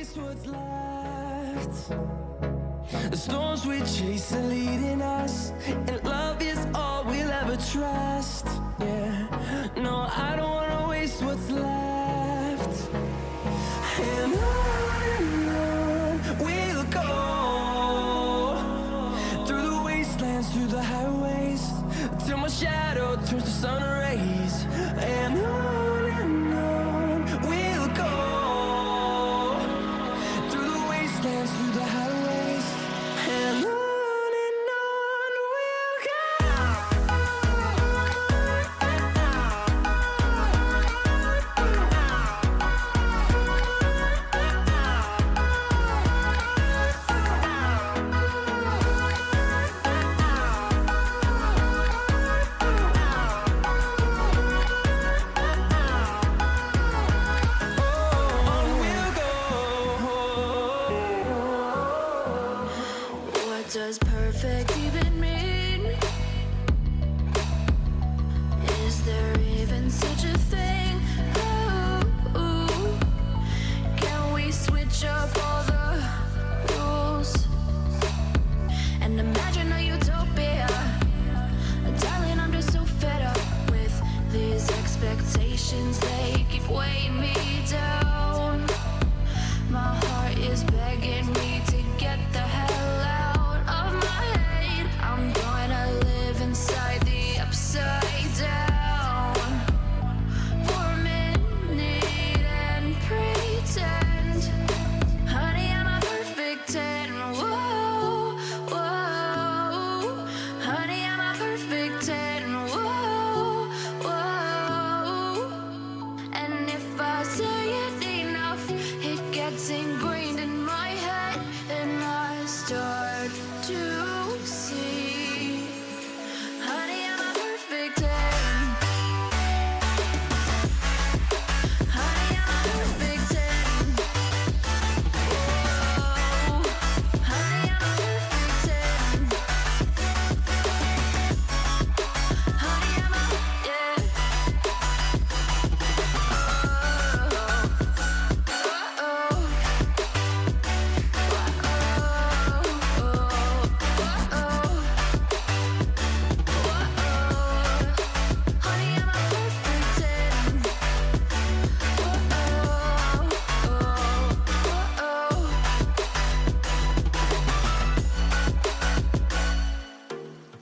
waste what's left. The storms we chase are leading us, and love is all we'll ever trust. Yeah, no, I don't wanna waste what's left. And on we'll go, through the wastelands, through the highways, till my shadow turns to sun rays. And on we'll go, through the wastelands, through the highways, and on we'll go. What does perfect even mean? Is there even such a thing? Ooh, can we switch up all the rules and imagine a utopia? Darling, I'm just so fed up with these expectations. They keep weighing me down. My heart is begging me to get the hell out of my head. I'm gonna live inside the upside down for a minute and pretend, honey, I'm a perfect 10. Whoa, whoa, honey, I'm a perfect 10. Whoa, whoa, and if I say it enough, it gets ingrained in my head, and I start to see, honey, I'm a perfect 10. Honey, I'm a perfect 10. Whoa, honey, I'm a perfect 10. Honey, I'm a, yeah.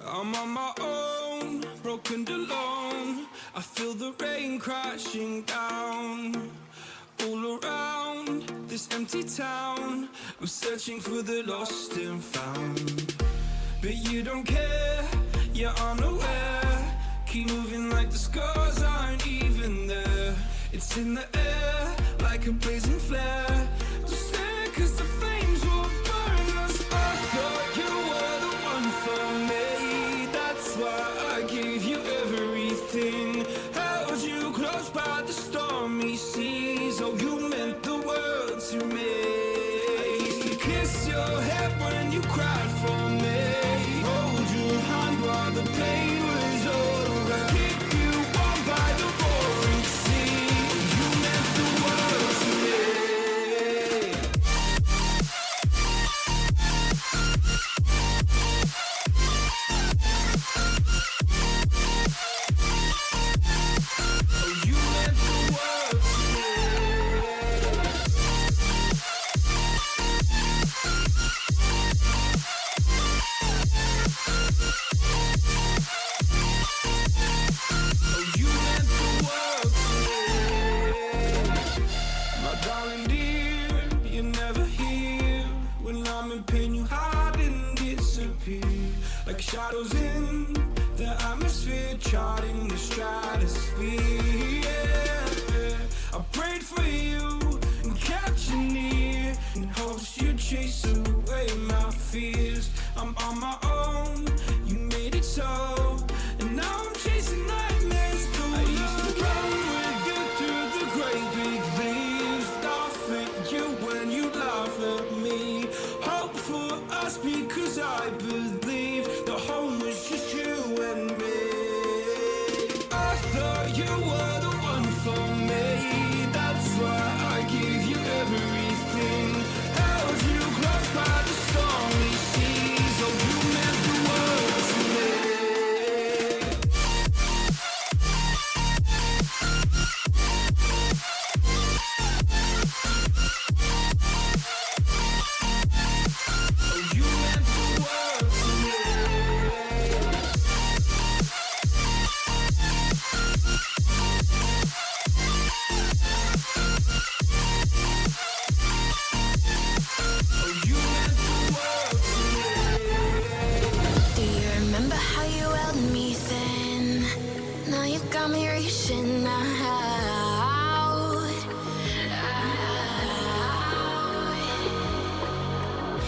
I'm on my own, broken and alone. I feel the rain crashing down all around this empty town. I'm searching for the lost and found, but you don't care, you're unaware. Keep moving like the scars aren't even there. It's in the air like a blazing flare. Just stare, 'cause the flames will burn us. I thought you were the one for me, that's why I gave you everything. Held you close by the stormy seas. Oh, you meant the world to me. I used to kiss your head when you cried for me, hold your hand while the pain was over, keep you warm by the roaring sea. You meant the world to me.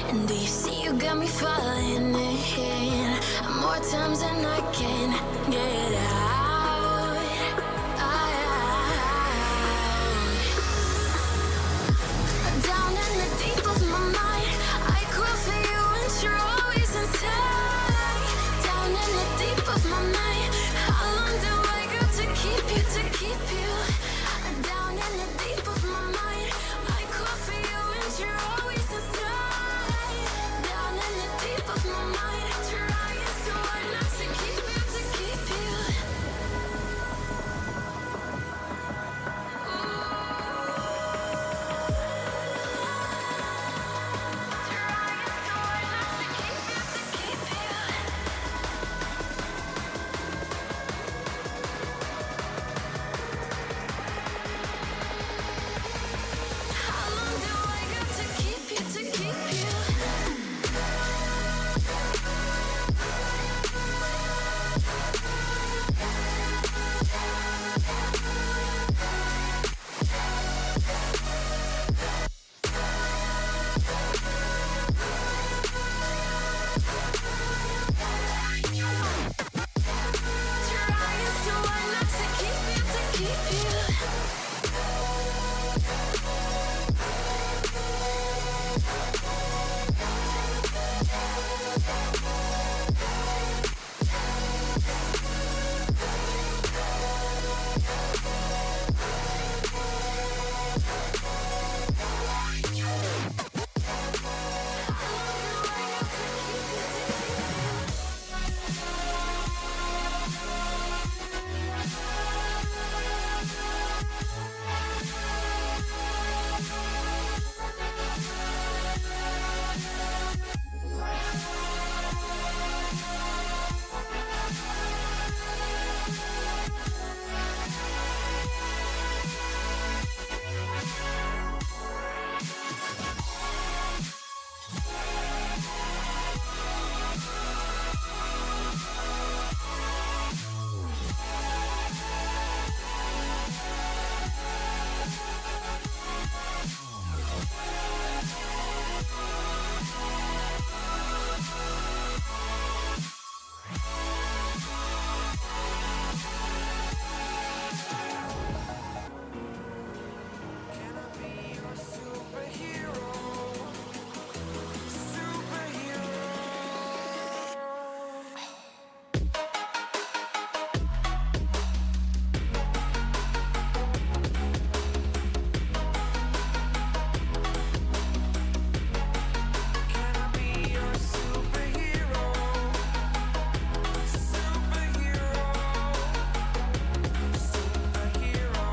And do you see you got me falling in more times than I can get out. Down in the deep of my mind, I crawl for you and you're always inside. Down in the deep of my mind, how long do I got to keep you, to keep you? Down in the deep of my mind, I crawl for you and you're always inside. Down in the deep of my mind, trying so hard not to keep you, to keep you. How long do I got to keep you, to keep you? Trying so hard not to keep you, to keep you. Can I be your superhero? Superhero. Can I be your superhero? Superhero. Superhero.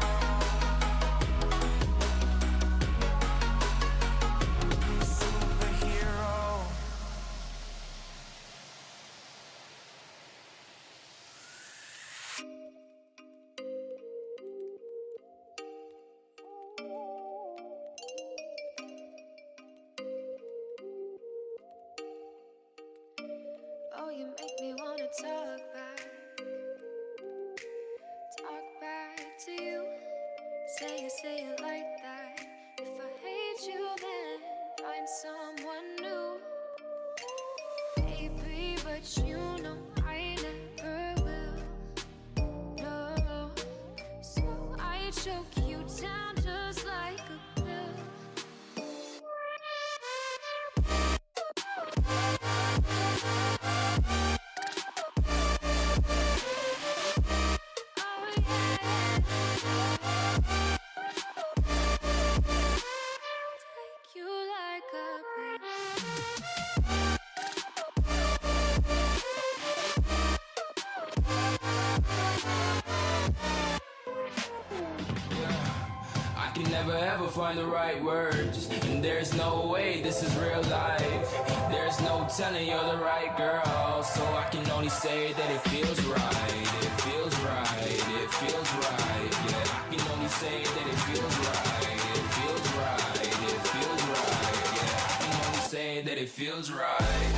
Superhero. Oh, you make me wanna talk back to you. Say it like that. If I hate you, then find someone new. Baby, but you know I never will. No, so I choke you down just like a pill. Oh yeah. Take you like a pill. I can never ever find the right words, and there's no way this is real life. There's no telling you're the right girl, so I can only say that it feels right. It feels right. It feels right. Yeah, I can only say that it feels right. It feels right. It feels right. Yeah, I can only say that it feels right.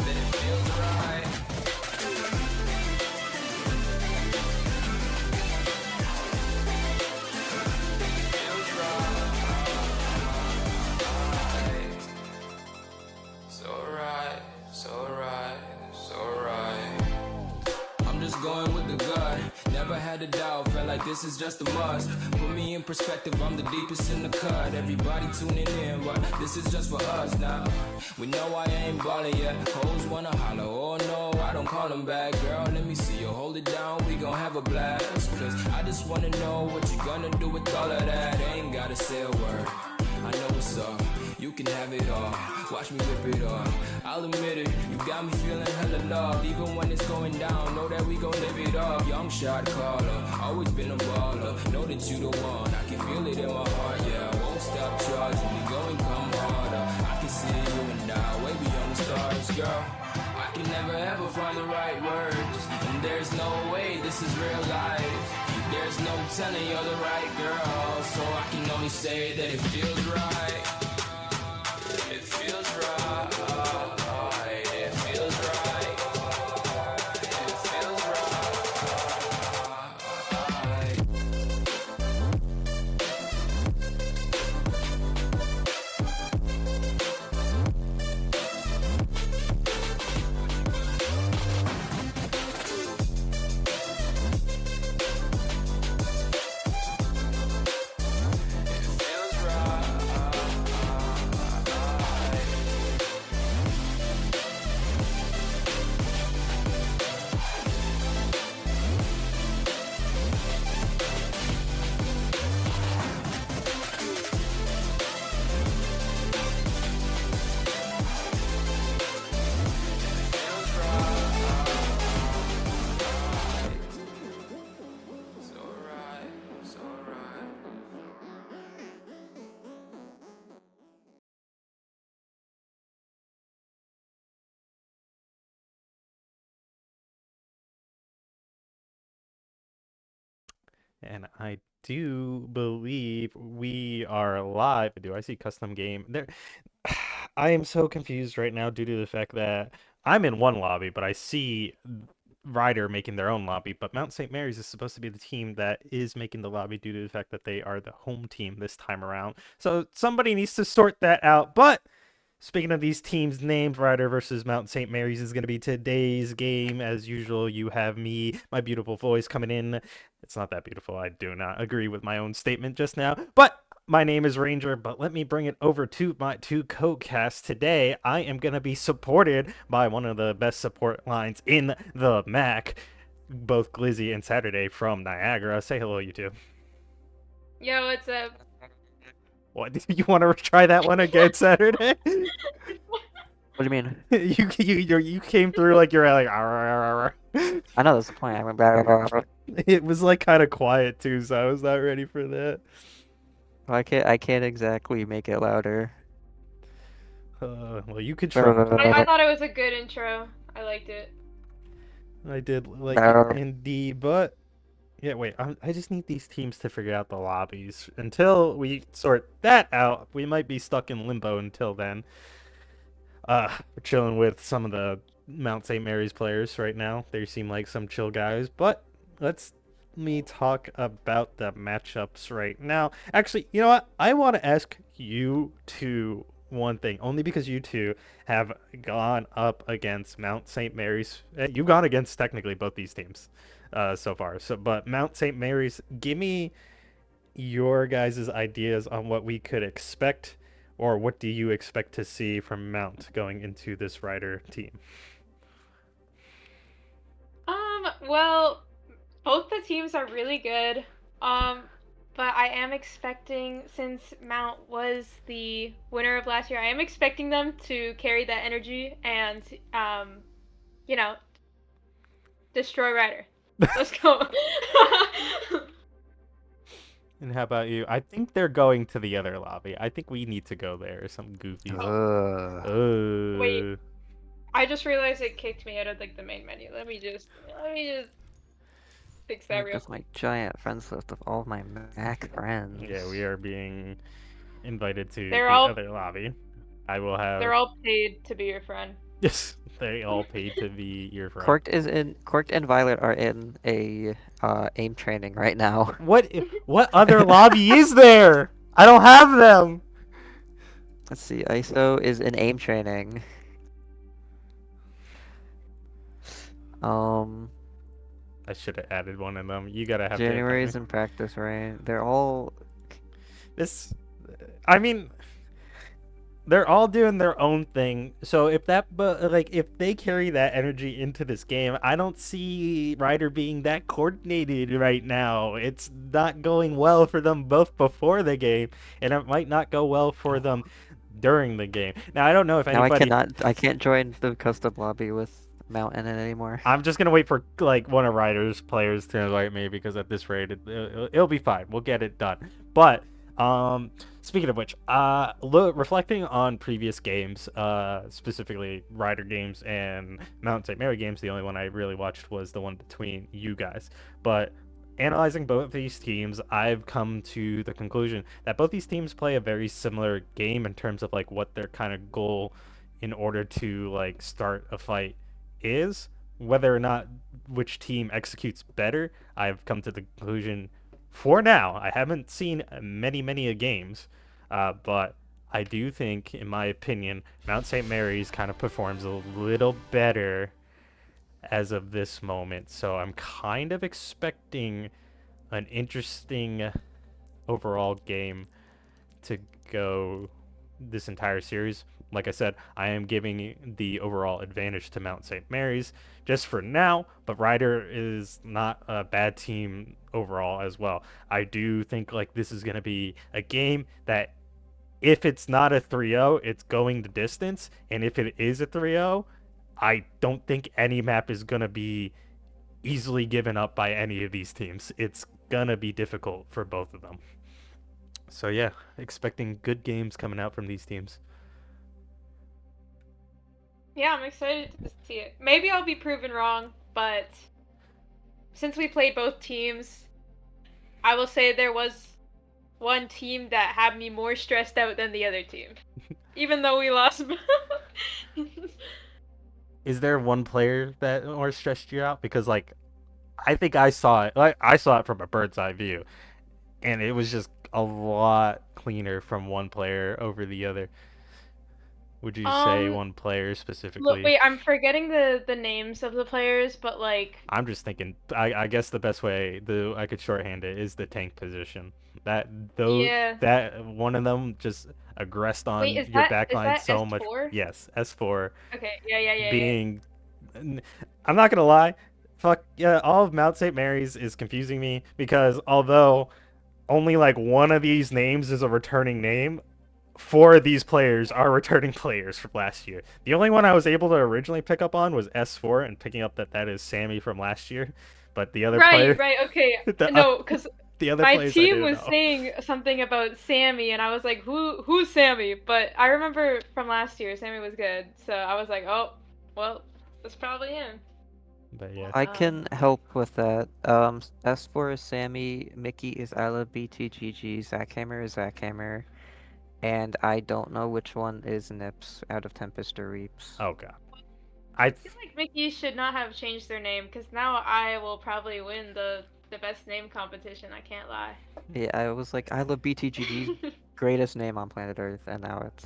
That it feels right. just going with the gut. Never had a doubt, felt like this is just a must. Put me in perspective, I'm the deepest in the cut. Everybody tuning in, but this is just for us now. We know I ain't ballin' yet. Hoes wanna holler, oh no, I don't call them back. Girl, let me see you hold it down, we gon' have a blast. Cause I just wanna know what you gonna do with all of that. Ain't gotta say a word, I know what's up. You can have it all, watch me rip it off. I'll admit it, you got me feeling hella loved. Even when it's going down, know that we gon' live it up. Young shot caller, always been a baller. Know that you the one, I can feel it in my heart, yeah. I won't stop charging, we go and come harder. I can see you and I, way beyond the stars, girl. I can never ever find the right words, and there's no way this is real life. There's no telling you're the right girl, so I can only say that it feels right. It feels right. It feels right. It feels right. And I do believe we are live. Do I see custom game? There, I am so confused right now due to the fact that I'm in one lobby, but I see Ryder making their own lobby. But Mount St. Mary's is supposed to be the team that is making the lobby due to the fact that they are the home team this time around. So somebody needs to sort that out. But speaking of these teams' names, Ryder versus Mount St. Mary's is going to be today's game. As usual, you have me, my beautiful voice coming in. It's not that beautiful. I do not agree with my own statement just now. But my name is Ranger, but let me bring it over to my two co-casts. Today, I am going to be supported by one of the best support lines in the MAAC, both Glizzy and Saturday from Niagara. Say hello, you two. Yo, what's up? What, you want to try that one again, Saturday? What do you mean? You came through like you're like "Arr, arr, arr." I know that's the point. I went back. It was like kind of quiet too, so I was not ready for that. I can't exactly make it louder. Well, you could try. I thought it was a good intro. I liked it. I did like it indeed, but yeah, wait. I just need these teams to figure out the lobbies. Until we sort that out, we might be stuck in limbo until then. We're chilling with some of the Mount St. Mary's players right now. They seem like some chill guys, but let me talk about the matchups right now. Actually, you know what? I want to ask you two one thing, only because you two have gone up against Mount St. Mary's. You've gone against technically both these teams so far. But Mount St. Mary's, give me your guys' ideas on what we could expect, or what do you expect to see from Mount going into this Ryder team? Well, both the teams are really good. But I am expecting, since Mount was the winner of last year, I am expecting them to carry that energy and, destroy Ryder. Let's go. And how about you? I think they're going to the other lobby. I think we need to go there. Some goofy. Wait. I just realized it kicked me out of the main menu. Let me just fix that real quick. My giant friends list of all of my MAAC friends. Yeah, we are being invited to the other lobby. I will have. They're all paid to be your friend. Yes, they all paid to be your friend. Corked and Violet are in a aim training right now. What other lobby is there? I don't have them. Let's see. ISO is in aim training. I should have added one of them. You gotta have to invite January me. is in practice, right? They're all. This, I mean, they're all doing their own thing. So if but like if they carry that energy into this game, I don't see Ryder being that coordinated right now. It's not going well for them both before the game, and it might not go well for them during the game. Now I don't know if Now I anybody. cannot. I can't join the custom lobby with Mount in it anymore. I'm just gonna wait for like one of Ryder's players to invite me because at this rate, it'll be fine. We'll get it done. But speaking of which, reflecting on previous games, specifically Ryder games and Mount St. Mary games, the only one I really watched was the one between you guys. But analyzing both these teams, I've come to the conclusion that both these teams play a very similar game in terms of like what their kind of goal in order to like start a fight is. Whether or not which team executes better, I've come to the conclusion for now. I haven't seen many games, but I do think, in my opinion, Mount St. Mary's kind of performs a little better as of this moment. So I'm kind of expecting an interesting overall game to go this entire series. Like I said, I am giving the overall advantage to Mount St. Mary's just for now, but Ryder is not a bad team overall as well. I do think like this is going to be a game that if it's not a 3-0, it's going the distance, and if it is a 3-0, I don't think any map is going to be easily given up by any of these teams. It's going to be difficult for both of them. So yeah, expecting good games coming out from these teams. Yeah, I'm excited to see it. Maybe I'll be proven wrong, but since we played both teams, I will say there was one team that had me more stressed out than the other team. Even though we lost. Is there one player that more stressed you out? Because like I think I saw it. Like I saw it from a bird's eye view, and it was just a lot cleaner from one player over the other. Would you say one player Look, specifically? wait, I'm forgetting the names of the players, but like I'm just thinking. I guess the best way I could shorthand it is the tank position. That though yeah. that one of them just aggressed Wait, on is your is backline that so much. S4? Yes, S4 Okay, yeah. being. I'm not gonna lie. Fuck yeah, all of Mount St. Mary's is confusing me because although only like one of these names is a returning name, four of these players are returning players from last year. The only one I was able to originally pick up on was S4 and picking up that is Sammy from last year. But the other player, Right, okay. the, No, because the other my players I team didn't was know. saying something about Sammy, and I was like, who's Sammy? But I remember from last year, Sammy was good, so I was like, oh, well, that's probably him. But yeah, I can help with that. S4 is Sammy, Mickey is Isla, BTGG, Zackhammer is Zackhammer, and I don't know which one is Nips out of Tempest or Reaps. oh god, I feel like Mickey should not have changed their name, because now I will probably win the best name competition, I can't lie. Yeah, I was like, Isla BTGG's greatest name on planet Earth, and now it's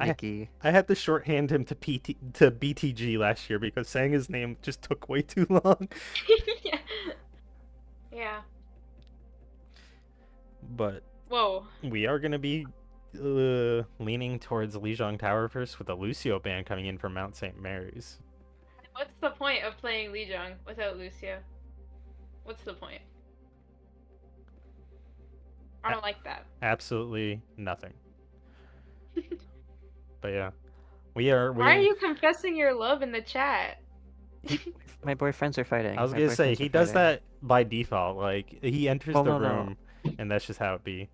Mickey. I had to shorthand him to BTG last year because saying his name just took way too long. yeah. Yeah. But Whoa. we are gonna be leaning towards Lijiang Tower first with the Lucio ban coming in from Mount St. Mary's. What's the point of playing Lijiang without Lucio? What's the point? I don't like that. Absolutely nothing. But yeah, we are. Why are you confessing your love in the chat? My boyfriends are fighting. I was My gonna say boyfriends are he does fighting. that by default. Like he enters Well, the no, no. room, and that's just how it be.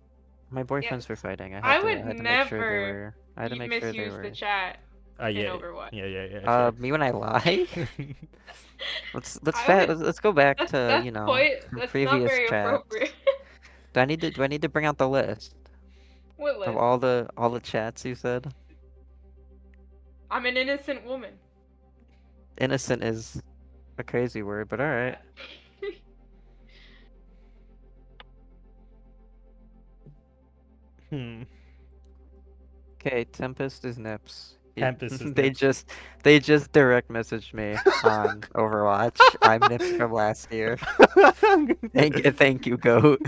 My boyfriends were fighting. I I would had to make sure they never were. I had to make sure they misuse were. the chat Yeah, in Overwatch. yeah. Sure. Me when I lie? I would- let's go back to That's you know that's not previous very chats. appropriate. Do I need to bring out the list What of list? all the chats you said? I'm an innocent woman. Innocent is a crazy word, but all right. Hmm. Okay, Tempest is Nips. Tempest is They Nips. they just direct messaged me on Overwatch. I'm Nips from last year. Thank you, Goat.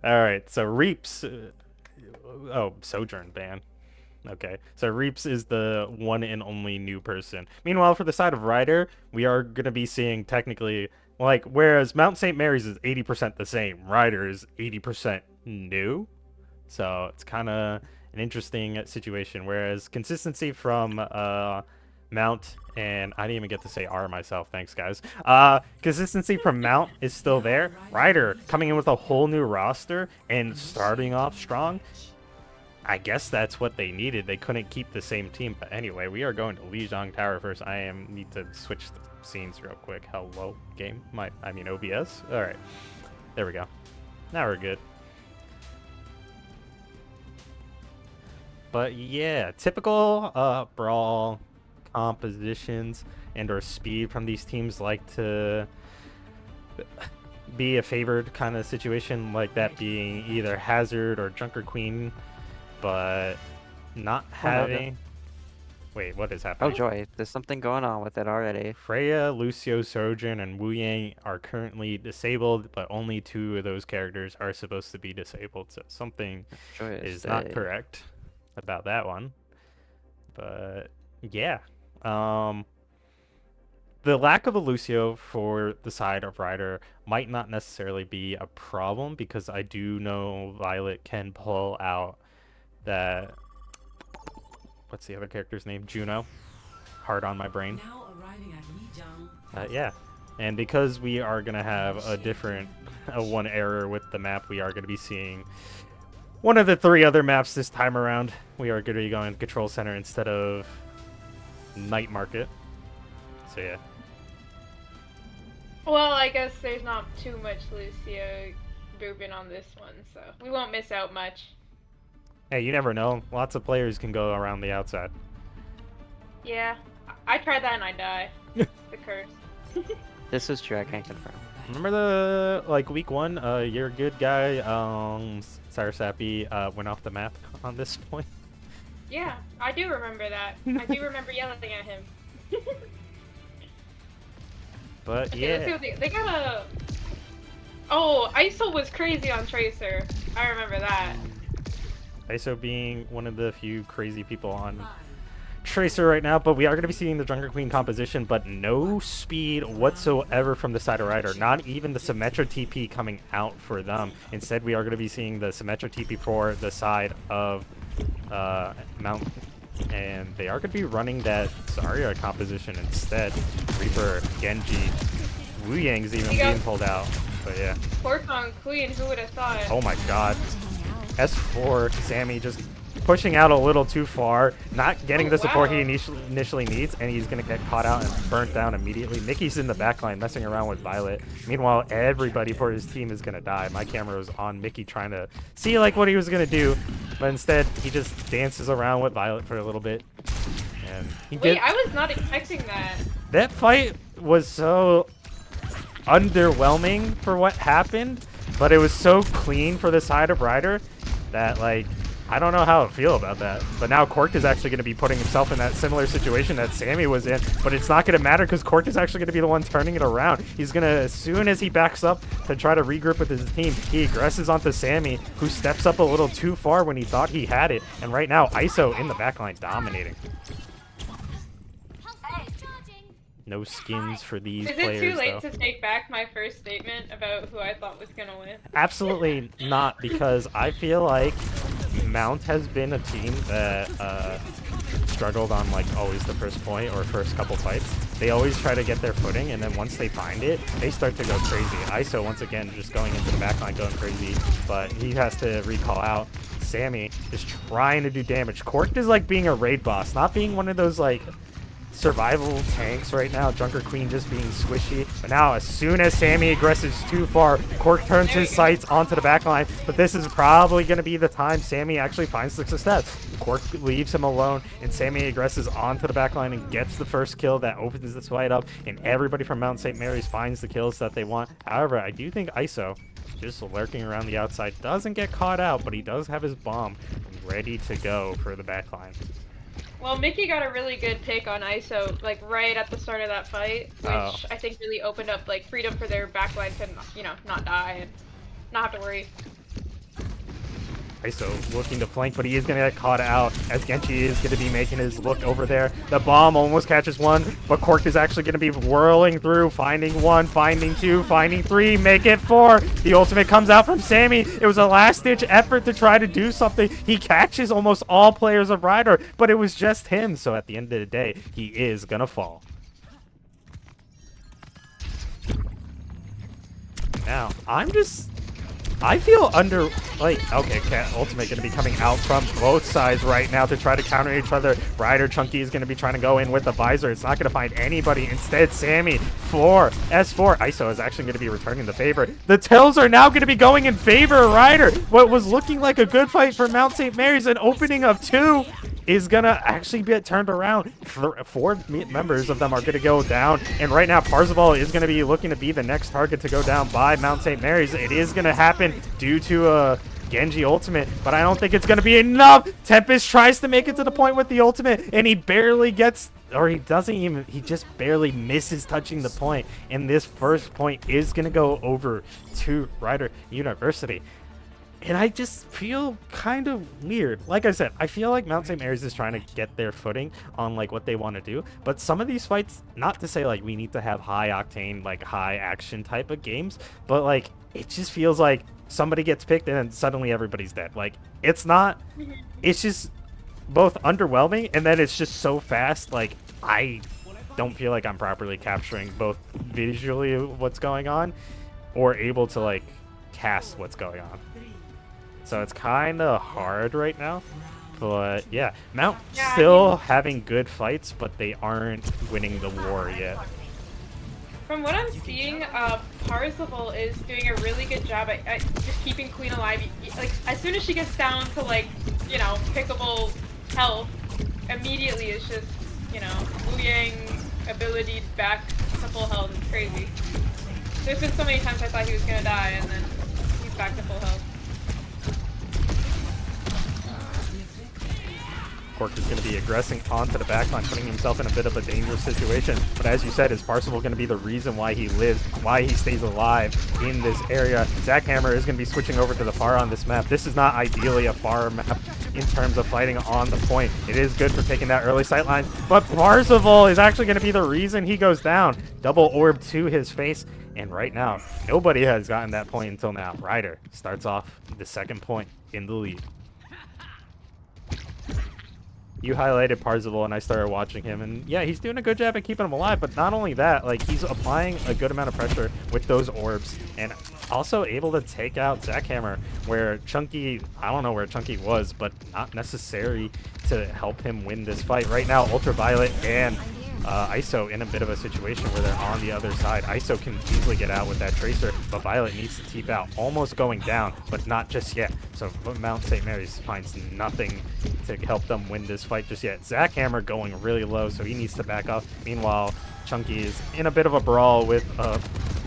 All right, so Reaps. Oh, Sojourn ban. Okay, so Reaps is the one and only new person. Meanwhile, for the side of Ryder, we are going to be seeing technically, like, whereas Mount St. Mary's is 80% the same, Ryder is 80% new. So it's kind of an interesting situation. Whereas consistency from Mount, and I didn't even get to say R myself, thanks guys. Consistency from Mount is still there. Ryder coming in with a whole new roster and starting off strong. I guess that's what they needed. They couldn't keep the same team. But anyway, we are going to Lijiang Tower first. Need to switch the scenes real quick. Hello, game. I mean OBS. All right, there we go. Now we're good. But yeah, typical brawl compositions and or speed from these teams like to be a favored kind of situation, like that being either Hazard or Junker Queen, but not having... Wait, what is happening? Oh joy, there's something going on with it already. Freya, Lucio, Sojourn, and Wu Yang are currently disabled, but only 2 of those characters are supposed to be disabled, so something is not correct about that one. But yeah, the lack of a Lucio for the side of Ryder might not necessarily be a problem, because I do know Violet can pull out that, what's the other character's name? Juno. Hard on my brain. Yeah, and because we are gonna have a different one error with the map, we are gonna be seeing one of the 3 other maps this time around. We are gonna be going to Control Center instead of Night Market. So yeah. Well, I guess there's not too much Lucio booping on this one, so we won't miss out much. Hey, you never know. Lots of players can go around the outside. Yeah, I tried that and I die. The curse. This is true, I can't confirm. Remember the, like, week 1, your good guy, Sarasapi, went off the map on this point? Yeah, I do remember that. I do remember yelling at him. But okay, yeah. Let's see what they got a... Oh, ISO was crazy on Tracer. I remember that. ISO being one of the few crazy people on Tracer right now, but we are going to be seeing the Junker Queen composition, but no speed whatsoever from the side of Ryder. Not even the Symmetra TP coming out for them. Instead, we are going to be seeing the Symmetra TP for the side of Mount, and they are going to be running that Zarya composition instead. Reaper, Genji, Wu Yang's even being pulled out, but yeah. Pork on Queen, who would have thought? Oh my god. S4, Sammy just pushing out a little too far, not getting the support he initially needs, and he's going to get caught out and burnt down immediately. Mickey's in the backline messing around with Violet. Meanwhile, everybody for his team is going to die. My camera was on Mickey trying to see like what he was going to do, but instead he just dances around with Violet for a little bit. And Wait, I was not expecting that. That fight was so underwhelming for what happened, but it was so clean for the side of Ryder that, like, I don't know how to feel about that. But now Cork is actually going to be putting himself in that similar situation that Sammy was in. But it's not going to matter because Cork is actually going to be the one turning it around. He's going to, as soon as he backs up to try to regroup with his team, he aggresses onto Sammy, who steps up a little too far when he thought he had it. And right now, ISO in the backline dominating. No skins for these players, Is it too late though. to take back my first statement about who I thought was going to win? Absolutely not, because I feel like Mount has been a team that struggled on, like, always the first point or first couple fights. They always try to get their footing, and then once they find it, they start to go crazy. ISO, once again, just going into the backline, going crazy, but he has to recall out. Sammy is trying to do damage. Cork is like being a raid boss, not being one of those, like, survival tanks right now. Junker Queen just being squishy. But now, as soon as Sammy aggresses too far, Cork turns his sights onto the backline. But this is probably going to be the time Sammy actually finds the success. Cork leaves him alone, and Sammy aggresses onto the backline and gets the first kill that opens this fight up. And everybody from Mount St. Mary's finds the kills that they want. However, I do think ISO just lurking around the outside. Doesn't get caught out, but he does have his bomb ready to go for the backline. Well, Mickey got a really good pick on ISO, like right at the start of that fight, which Oh. I think really opened up like freedom for their backline to, you know, not die and not have to worry. ISO looking to flank, but he is going to get caught out as Genji is going to be making his look over there. The bomb almost catches one, but Cork is actually going to be whirling through, finding one, finding two, finding three, make it four. The ultimate comes out from Sammy. It was a last-ditch effort to try to do something. He catches almost all players of Ryder, but it was just him. So at the end of the day, he is going to fall. Now, I feel under, like, okay, Cat Ultimate going to be coming out from both sides right now to try to counter each other. Ryder Chunky is going to be trying to go in with the visor. It's not going to find anybody. Instead, Sammy for S4. ISO is actually going to be returning the favor. The Tills are now going to be going in favor of Ryder. What was looking like a good fight for Mount St. Mary's, an opening of 2, is going to actually get turned around. Four members of them are going to go down. And right now, Parzival is going to be looking to be the next target to go down by Mount St. Mary's. It is going to happen due to a Genji ultimate, but I don't think it's going to be enough. Tempest tries to make it to the point with the ultimate, and he barely gets, or he doesn't even, he just barely misses touching the point. And this first point is going to go over to Ryder University. And I just feel kind of weird. Like I said, I feel like Mount St. Mary's is trying to get their footing on like what they want to do. But some of these fights, not to say like we need to have high octane, like high action type of games, but like it just feels like somebody gets picked and then suddenly everybody's dead. Like it's not, it's just both underwhelming and then it's just so fast. Like I don't feel like I'm properly capturing both visually what's going on or able to like cast what's going on. So it's kind of hard right now, but yeah, Mount still having good fights, but they aren't winning the war yet. From what I'm seeing, Parzival is doing a really good job at just keeping Queen alive. Like as soon as she gets down to like, you know, pickable health, immediately it's just, you know, Wu Yang ability back to full health is crazy. There's been so many times I thought he was gonna die, and then he's back to full health. Cork is going to be aggressing onto the backline, putting himself in a bit of a dangerous situation. But as you said, is Parzival going to be the reason why he lives, why he stays alive in this area? Zackhammer is going to be switching over to the far on this map. This is not ideally a far map in terms of fighting on the point. It is good for taking that early sightline, but Parzival is actually going to be the reason he goes down. Double orb to his face, and right now, nobody has gotten that point until now. Ryder starts off the second point in the lead. You highlighted Parzival and I started watching him, and yeah, he's doing a good job at keeping him alive, but not only that, like he's applying a good amount of pressure with those orbs and also able to take out Zackhammer where Chunky, I don't know where Chunky was, but not necessary to help him win this fight. Right now, Ultraviolet and ISO in a bit of a situation where they're on the other side. ISO can easily get out with that Tracer, but Violet needs to teep out, almost going down, but not just yet. So Mount St. Mary's finds nothing to help them win this fight just yet. Zackhammer going really low, so he needs to back up. Meanwhile, Chunky is in a bit of a brawl with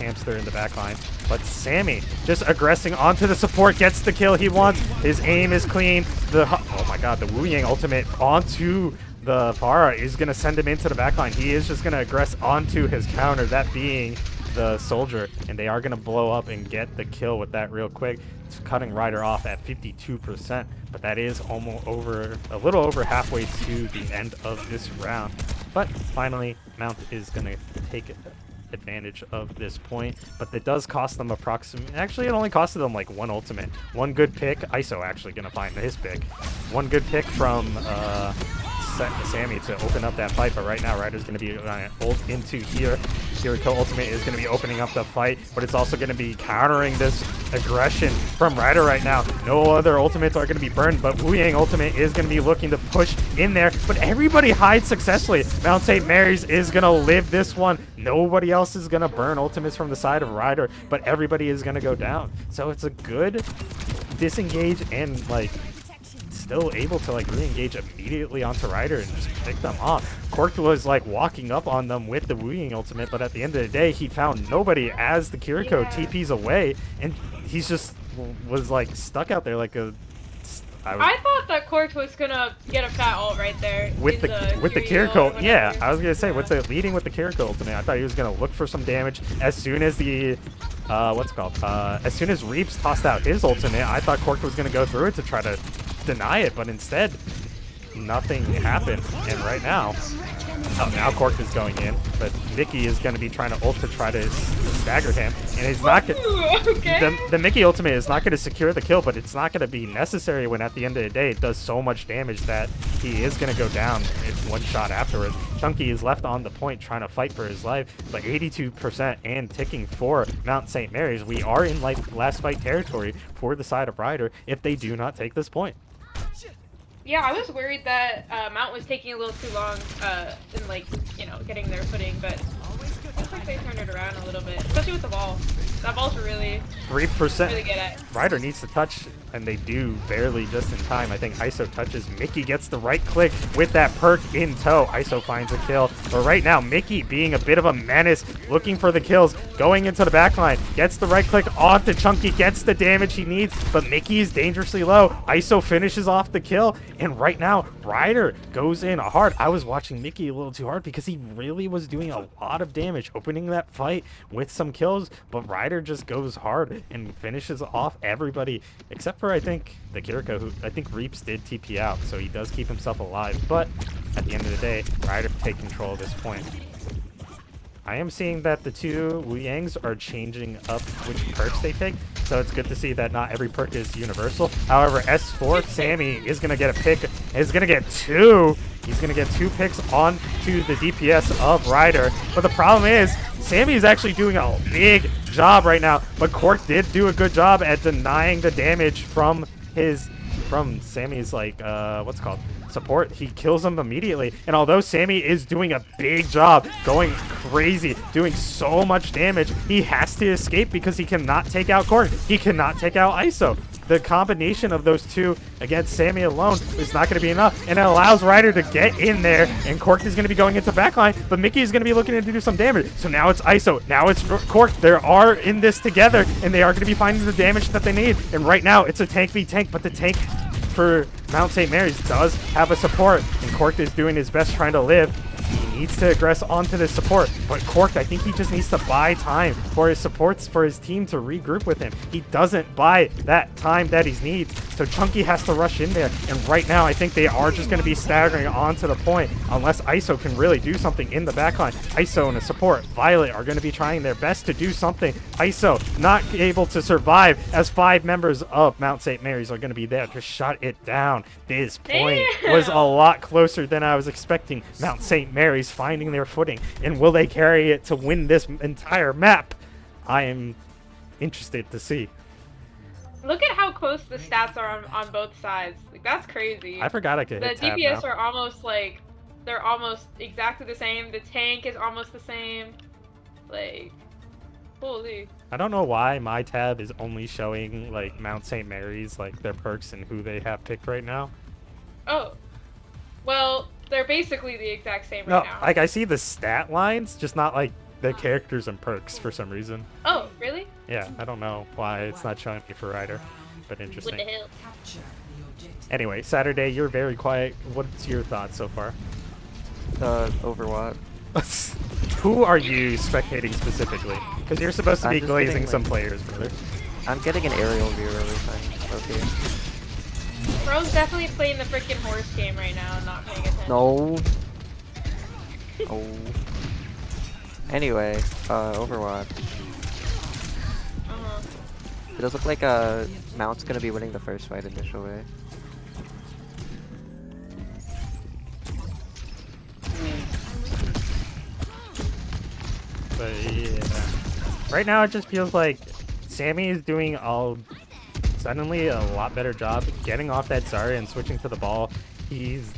Hamster in the backline. But Sammy just aggressing onto the support, gets the kill he wants. His aim is clean. Oh my god, the Wu Yang ultimate onto the Pharah is going to send him into the backline. He is just going to aggress onto his counter, that being the soldier, and they are going to blow up and get the kill with that real quick. It's cutting Ryder off at 52%, but that is almost over, a little over halfway to the end of this round. But finally, Mount is going to take advantage of this point, but it does cost them approximately, actually it only costed them like one ultimate. One good pick, ISO actually going to find his pick. One good pick from Sammy to open up that fight, but right now Ryder's going to be ult into here. Kiriko ultimate is going to be opening up the fight, but it's also going to be countering this aggression from Ryder right now. No other ultimates are going to be burned, but Wu Yang ultimate is going to be looking to push in there, but everybody hides successfully. Mount St. Mary's is going to live this one. Nobody else is going to burn ultimates from the side of Ryder, but everybody is going to go down. So it's a good disengage and like still able to like re-engage immediately onto Ryder and just pick them off. Cork was like walking up on them with the Wooing ultimate, but at the end of the day, he found nobody as the Kiriko TPs away, and he's just was like stuck out there like a. I thought that Cork was gonna get a fat ult right there with the Kiryu Kiriko. Yeah, I was gonna say with the leading with the Kiriko ultimate, I thought he was gonna look for some damage as soon as the what's it called as soon as Reaps tossed out his ultimate. I thought Cork was gonna go through it to try to deny it, but instead nothing happened. And right now, oh, now Cork is going in, but Mickey is going to be trying to ult to try to stagger him, and he's not going the Mickey ultimate is not going to secure the kill, but it's not going to be necessary when at the end of the day it does so much damage that he is going to go down in one shot afterwards. Chunky is left on the point trying to fight for his life, but 82% and ticking for Mount St. Mary's. We are in like last fight territory for the side of Ryder if they do not take this point. Yeah, I was worried that Mount was taking a little too long in, like, you know, getting their footing, but it looks like they turned it around a little bit, especially with the ball. That ball's really 3%. Really good at. Ryder needs to touch, and they do barely just in time. I think ISO touches. Mickey gets the right click with that perk in tow. ISO finds a kill. But right now, Mickey being a bit of a menace, looking for the kills, going into the backline, gets the right click onto Chunky, gets the damage he needs, but Mickey is dangerously low. ISO finishes off the kill, and right now, Ryder goes in hard. I was watching Mickey a little too hard because he really was doing a lot of damage, opening that fight with some kills, but Ryder just goes hard and finishes off everybody, except for, I think, the Kiriko, who I think Reaps did TP out, so he does keep himself alive, but at the end of the day, Ryder take control at this point. I am seeing that the two Wu Yangs are changing up which perks they take, so it's good to see that not every perk is universal. However, S4 Sammy is going to get a pick, is going to get two. He's going to get 2 picks onto the DPS of Ryder, but the problem is Sammy is actually doing a big job right now, but Cork did do a good job at denying the damage from Sammy's, like, what's it called? Support. He kills him immediately, and although Sammy is doing a big job, going crazy, doing so much damage, he has to escape because he cannot take out Cork. He cannot take out ISO. The combination of those two against Sammy alone is not going to be enough, and it allows Ryder to get in there, and Cork is going to be going into backline, but Mickey is going to be looking to do some damage. So now it's ISO, now it's Cork. They are in this together, and they are going to be finding the damage that they need, and right now it's a tank v tank, but the tank for Mount St. Mary's does have a support, and Cork is doing his best trying to live. He needs to aggress onto this support, but Cork, I think he just needs to buy time for his supports, for his team to regroup with him. He doesn't buy that time that he needs, so Chunky has to rush in there, and right now I think they are just going to be staggering onto the point unless ISO can really do something in the backline. ISO and a support, Violet, are going to be trying their best to do something. ISO not able to survive as 5 members of Mount St. Mary's are going to be there to shut it down. This point was a lot closer than I was expecting. Mount St. Mary's finding their footing, and will they carry it to win this entire map? I am interested to see. Look at how close the stats are on both sides. Like, that's crazy. I forgot I could hit tab The DPS now. are almost like, they're almost exactly the same. The tank is almost the same. Like, holy. I don't know why my tab is only showing like Mount St. Mary's, like their perks and who they have picked right now. Oh. Well, they're basically the exact same right No, now. like I see the stat lines, just not like the characters and perks for some reason. Oh, really? Yeah, I don't know why it's not showing me for Ryder, but What interesting. the hell? Anyway, Saturday, you're very quiet. What's your thoughts so far? Overwatch. Who are you spectating specifically? Because you're supposed to I'm be just glazing getting, some like- players, brother. I'm getting an aerial view every time. Okay. Bro's definitely playing the freaking horse game right now and not paying attention. No. Oh. Anyway, Overwatch. Uh-huh. It does look like Mount's gonna be winning the first fight initially. But yeah. Right now it just feels like Sammy is doing suddenly a lot better job getting off that Zarya and switching to the ball. He's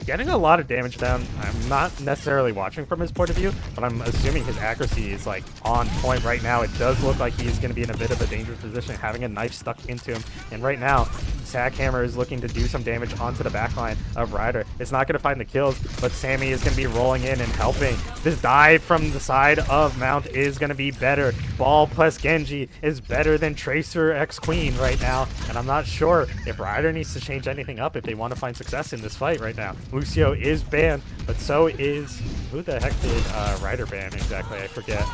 getting a lot of damage down. I'm not necessarily watching from his point of view, but I'm assuming his accuracy is like on point right now. It does look like he's going to be in a bit of a dangerous position, having a knife stuck into him. And right now, Sackhammer is looking to do some damage onto the backline of Ryder. It's not going to find the kills, but Sammy is going to be rolling in and helping. This dive from the side of Mount is going to be better. Ball plus Genji is better than Tracer X Queen right now, and I'm not sure if Ryder needs to change anything up if they want to find success in this fight right now. Lucio is banned, but so is... Who the heck did Ryder ban exactly? I forget.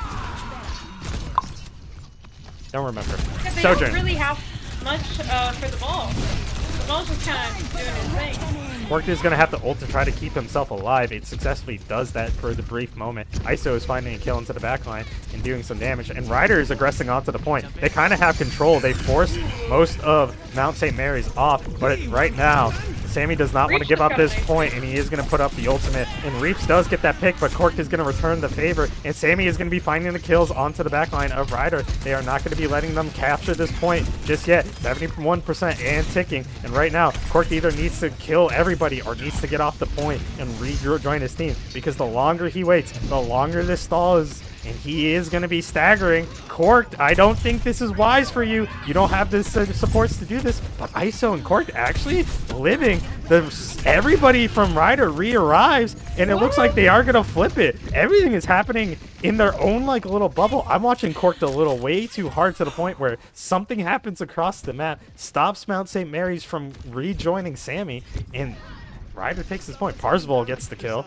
Don't remember. Yeah, they Sojourn. don't really have much for the ball. The ball's just kind of doing his thing. Cork is going to have to ult to try to keep himself alive. It successfully does that for the brief moment. ISO is finding a kill into the backline and doing some damage. And Ryder is aggressing onto the point. They kind of have control. They forced most of Mount St. Mary's off. But right now, Sammy does not want to give up this point, and he is going to put up the ultimate. And Reaps does get that pick, but Cork is going to return the favor. And Sammy is going to be finding the kills onto the backline of Ryder. They are not going to be letting them capture this point just yet. 71% and ticking. And right now, Cork either needs to kill everybody or needs to get off the point and rejoin his team. Because the longer he waits, the longer this stall is. And he is going to be staggering. Cork, I don't think this is wise for you. You don't have the supports to do this. But ISO and Cork actually living. Everybody from Ryder re-arrives, and it looks like they are going to flip it. Everything is happening in their own like little bubble. I'm watching Cork a little way too hard to the point where something happens across the map, stops Mount St. Mary's from rejoining Sammy, and Ryder takes this point. Parzival gets the kill.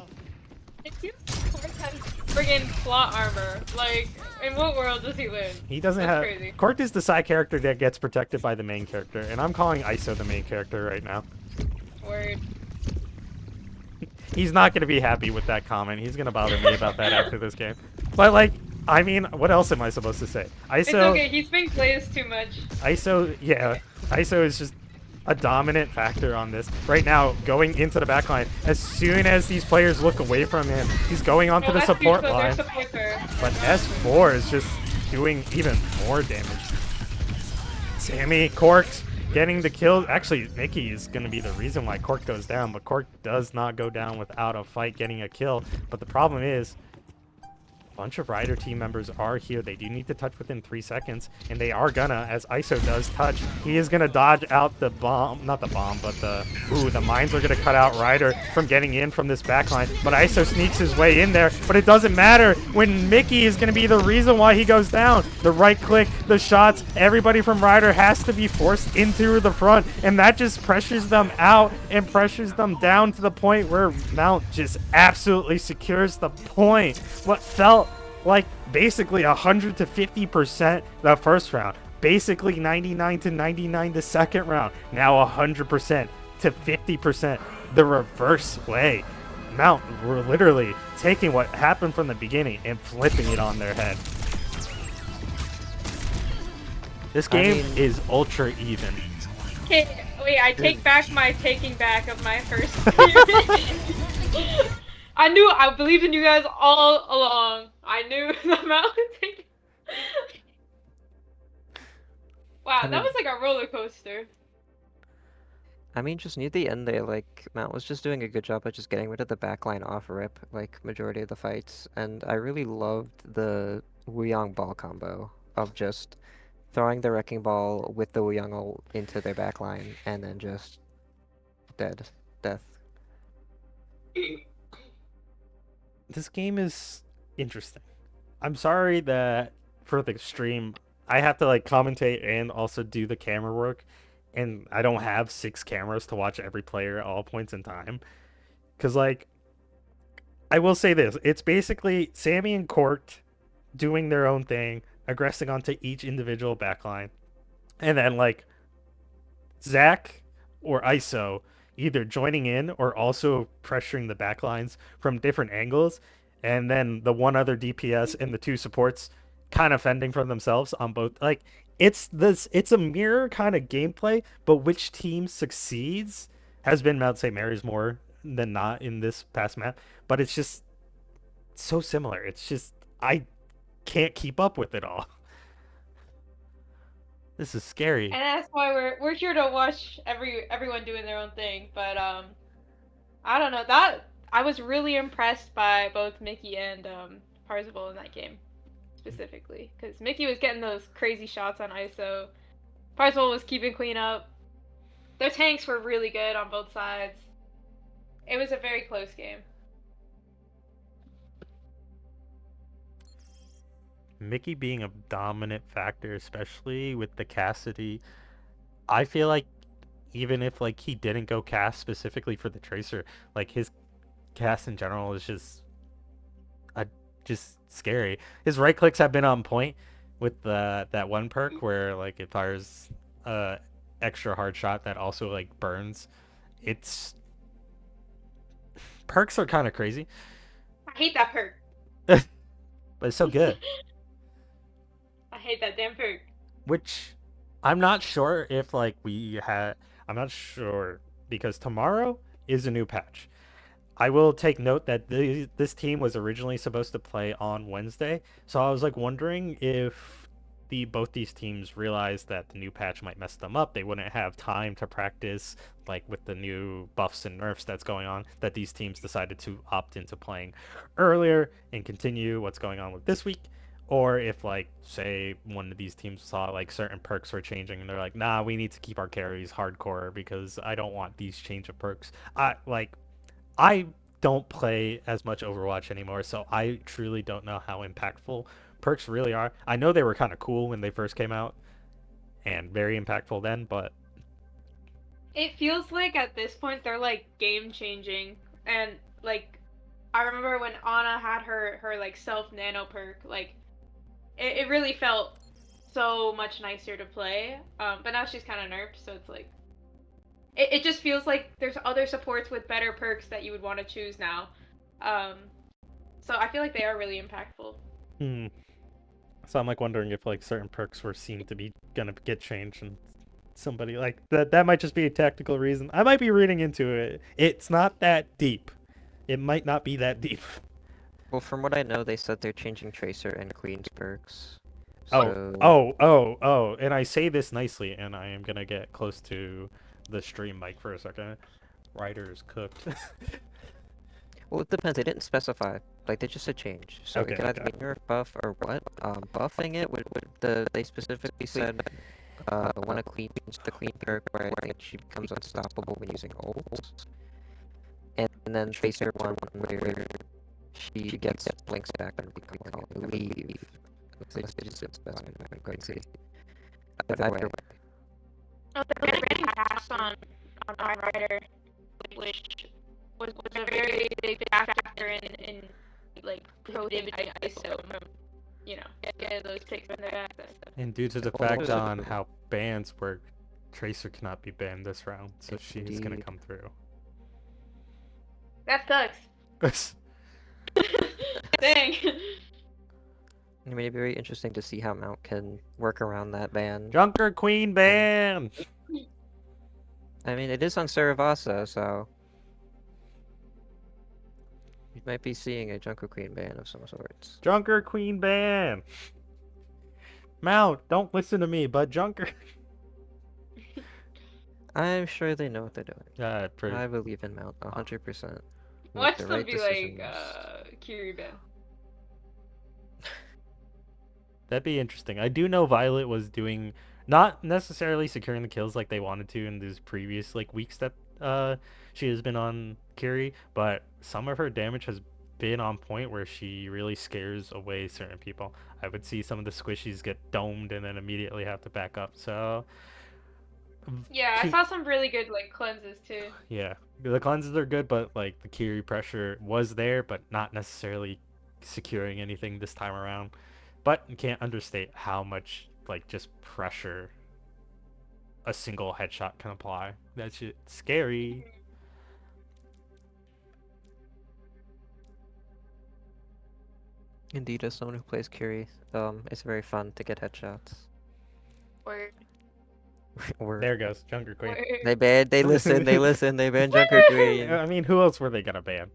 Cork has friggin' plot armor. Like, in what world does he live? He doesn't That's have... crazy. Cork is the side character that gets protected by the main character, and I'm calling ISO the main character right now. Word. He's not going to be happy with that comment. He's going to bother me about that after this game. But, like, I mean, what else am I supposed to say? ISO... It's okay, he's been glazed too much. ISO, yeah. ISO is just a dominant factor on this. Right now, going into the backline, as soon as these players look away from him, he's going onto the support line. But S4 is just doing even more damage. Sammy, Cork, getting the kill. Actually, Mickey is going to be the reason why Cork goes down, but Cork does not go down without a fight getting a kill. But the problem is, a bunch of Ryder team members are here. They do need to touch within 3 seconds, and they are gonna, as ISO does touch. He is gonna dodge out the bomb, not the bomb, but the mines are gonna cut out Ryder from getting in from this backline. But ISO sneaks his way in there, but it doesn't matter when Mickey is gonna be the reason why he goes down. The right click, the shots, everybody from Ryder has to be forced into the front, and that just pressures them out and pressures them down to the point where Mount just absolutely secures the point. What felt like basically 100 to 50% the first round, basically 99 to 99 the second round, now 100% to 50% the reverse way. Mount were literally taking what happened from the beginning and flipping it on their head. This game is ultra even. Okay, wait, I take back my taking back of my first I believed in you guys all along. I knew the mountain. Wow, that was like a roller coaster. I mean, just near the end there, like, Mount was just doing a good job of just getting rid of the backline off rip, like, majority of the fights. And I really loved the Wuyong ball combo of just throwing the Wrecking Ball with the Wuyong ult into their backline, and then just death. This game is interesting. I'm sorry that for the stream, I have to like commentate and also do the camera work, and I don't have 6 cameras to watch every player at all points in time. Because, like, I will say this. It's basically Sammy and Cork doing their own thing, aggressing onto each individual backline. And then, like, Zach or ISO either joining in or also pressuring the backlines from different angles, and then the one other DPS and the 2 supports kind of fending for themselves on both. Like, it's a mirror kind of gameplay, but which team succeeds has been Mount St. Mary's more than not in this past map. But it's just so similar. It's just I can't keep up with it all. This is scary. And that's why we're here to watch everyone doing their own thing. But I don't know, that I was really impressed by both Mickey and Parzival in that game specifically, because Mickey was getting those crazy shots on ISO. Parzival was keeping clean up. Their tanks were really good on both sides. It was a very close game. Mickey being a dominant factor, especially with the Cassidy, I feel like even if like he didn't go cast specifically for the Tracer, like his cast in general is uh, just scary. His right clicks have been on point with that one perk where like it fires extra hard shot that also like burns. It's perks are kind of crazy, I hate that perk. but it's so good. I hate that damn perk. Which I'm not sure if like we had. I'm not sure because tomorrow is a new patch. I will take note that this team was originally supposed to play on Wednesday, so I was like wondering if both these teams realized that the new patch might mess them up. They wouldn't have time to practice like with the new buffs and nerfs that's going on. That these teams decided to opt into playing earlier and continue what's going on with this week. Or if like say one of these teams saw like certain perks were changing and they're like, nah, we need to keep our carries hardcore because I don't want these change of perks. I don't play as much Overwatch anymore, so I truly don't know how impactful perks really are. I know they were kind of cool when they first came out and very impactful then, but It feels like at this point they're like game changing, and like I remember when Ana had her like self nano perk, like it really felt so much nicer to play. But now she's kind of nerfed, so it's like it just feels like there's other supports with better perks that you would want to choose now. Um, so I feel like they are really impactful. hmm. So I'm like wondering if like certain perks were seen to be gonna get changed and somebody like that might just be a tactical reason. I might be reading into it. It's not that deep. It might not be that deep. Well, from what I know, they said they're changing Tracer and Queen's perks. Oh, So oh, and I say this nicely, and I am gonna get close to the stream mic for a second. Ryder's cooked. well, it depends. They didn't specify. Like they just said change. So Okay, it could either okay. be nerf, buff, or what? Buffing it would they specifically said when a queen the queen perk where I think she becomes unstoppable when using ult, and then Tracer one where she gets blinks back and become I believe. They just specify. I'm going to see. Either way. Oh, they're getting passed on Rider, which was a very big factor in like prohibiting ISO from, you know, getting those picks when they're access. And due to the fact on how bans work, Tracer cannot be banned this round, so she's gonna Indeed. come through. That sucks. Dang. I mean, it'd be very interesting to see how Mount can work around that ban. Junker Queen ban! I mean, it is on Saravasa, so you might be seeing a Junker Queen ban of some sorts. Junker Queen ban! Mount, don't listen to me, but Junker. I'm sure they know what they're doing. Pretty. I believe in Mount 100%. Watch the them right be decisions. like Kiri ban. That'd be interesting. I do know Violet was doing not necessarily securing the kills like they wanted to in these previous like weeks that she has been on Kiri, but some of her damage has been on point where she really scares away certain people. I would see some of the squishies get domed and then immediately have to back up. So Yeah, I saw some really good like cleanses too. yeah, the cleanses are good, but like the Kiri pressure was there, but not necessarily securing anything this time around. But you can't understate how much like just pressure a single headshot can apply. That shit scary. Indeed, as someone who plays Curie, it's very fun to get headshots. Or There goes Junker Queen. They banned, they listen, they banned Junker Queen. I mean, who else were they gonna ban?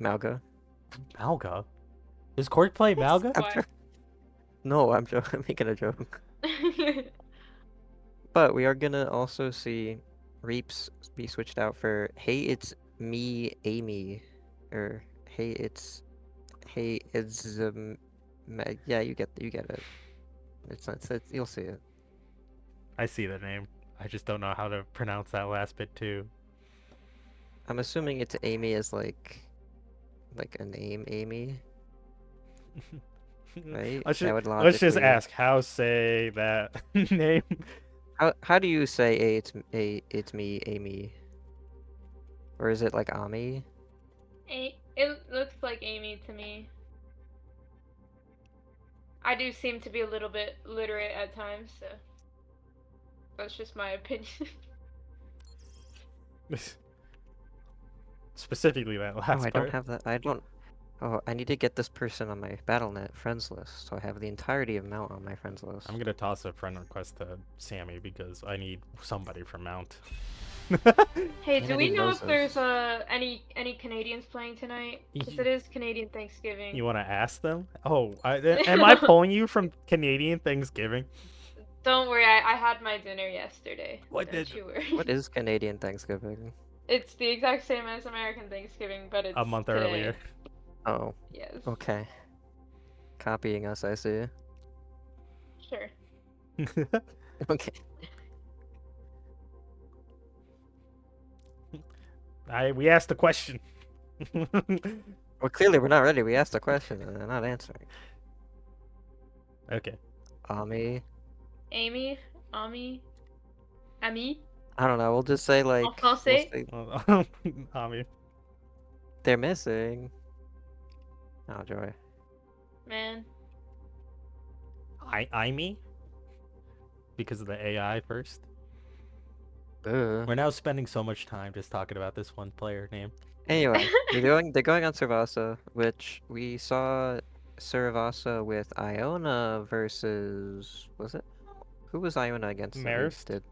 Malga? Malga? Is Cork play Malga? Why? No, I'm making a joke. But we are gonna also see Reaps be switched out for Hey It's Me Amy, or Hey It's yeah, you get it. It's you'll see it. I see the name. I just don't know how to pronounce that last bit too. I'm assuming it's Amy is like a name, Amy, right? That would Let's just logically. ask how say that name. How do you say it's me, Amy? Or is it like Ami? It looks like Amy to me. I do seem to be a little bit literate at times, so that's just my opinion. Specifically that Oh, last I part. don't have that. I don't. Oh, I need to get this person on my BattleNet friends list, so I have the entirety of Mount on my friends list. I'm gonna toss a friend request to Sammy because I need somebody from Mount. Hey, And do I we need know if Moses. there's any Canadians playing tonight? Because it is Canadian Thanksgiving. You want to ask them? Oh, am I pulling you from Canadian Thanksgiving? Don't worry, I had my dinner yesterday. What Don't did- you worry. What is Canadian Thanksgiving? It's the exact same as American Thanksgiving, but it's A month today. earlier. Oh, Yes. okay. Copying us, I see. Sure. Okay. We asked the question. Well, clearly we're not ready. We asked a question and they're not answering. Okay. Ami? Amy, Ami, Ami. I don't know. We'll just say like. En We'll français? say Ami. they're missing. Oh, joy. Man. I me? Because of the AI first. Ugh. We're now spending so much time just talking about this one player name. Anyway, they're going on Servasa, which we saw Servasa with Iona versus who was Iona against? that we Marist? did?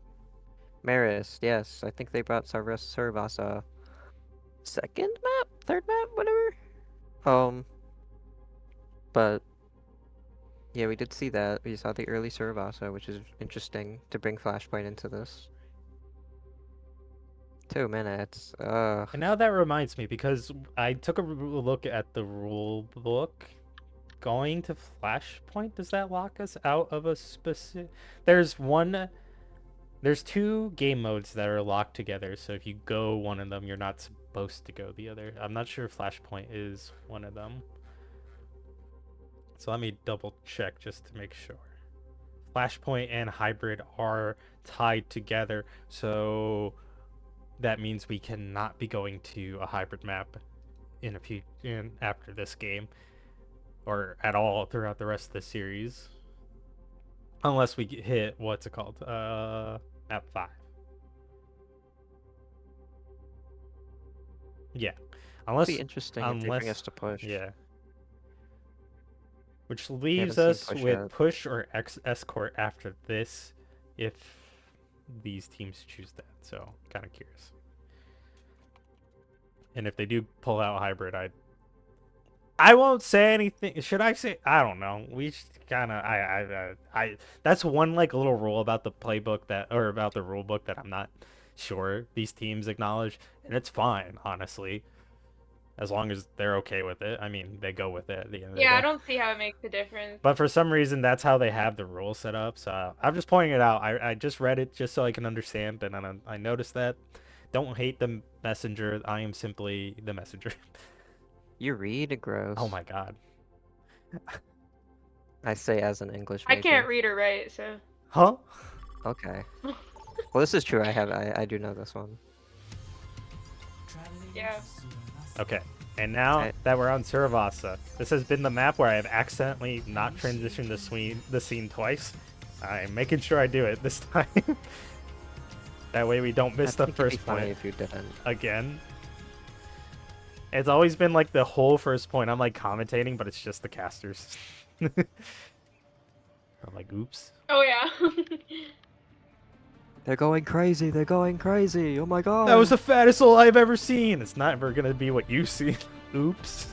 Marist, yes. I think they brought Servasa second map, third map, whatever. But yeah, we did see that. We saw the early Servasa, which is interesting to bring Flashpoint into this. 2 minutes. Ugh. And now that reminds me, because I took a look at the rule book. Going to Flashpoint, does that lock us out of a specific... There's two game modes that are locked together, so if you go one of them, you're not supposed to go the other. I'm not sure if Flashpoint is one of them. So let me double check just to make sure. Flashpoint and Hybrid are tied together, so that means we cannot be going to a Hybrid map after this game, or at all throughout the rest of the series, unless we hit what's it called, map 5. Yeah, unless It'd be interesting if they bring us to push. yeah. Which leaves seen us push with yet. push or escort after this, if these teams choose that. So, kind of curious. And if they do pull out hybrid, I won't say anything. Should I say? I don't know. We kind of I that's one like little rule about the playbook about the rule book that I'm not sure these teams acknowledge, and it's fine, honestly. As long as they're okay with it. I mean, they go with it at the end of the day. Yeah, I don't see how it makes a difference. But for some reason, that's how they have the rules set up. So I'm just pointing it out. I just read it just so I can understand, and I noticed that. Don't hate the messenger. I am simply the messenger. You read? Gross. Oh my god. I say as an English I major. can't read or write, so. Huh? Okay. Well, this is true. I do know this one. Yeah. Okay. And now that we're on Suravasa, this has been the map where I have accidentally not transitioned the scene twice. I'm making sure I do it this time. That way we don't miss the first point if you didn't. again. It's always been like the whole first point. I'm like commentating, but it's just the casters. I'm like, oops. Oh yeah. They're going crazy. They're going crazy. Oh my god. That was the fattest hole I've ever seen. It's not ever gonna be what you see. Oops.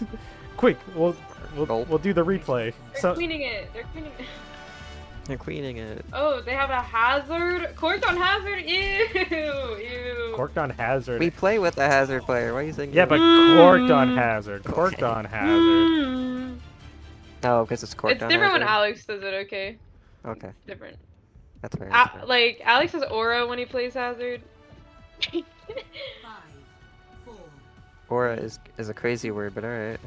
Quick, we'll do the replay. They're queening it. They're queening it. They're queening it. Oh, they have a hazard. Corked on hazard. Ew. Corked on hazard. We play with a hazard player. What do you think? Yeah, but corked on hazard. Corked on hazard. Oh, because it's corked It's on different when hazard. Alex does it. Okay. Okay. Different. That's fair. That's fair. Like Alex has aura when he plays Hazard. Aura is a crazy word, but alright.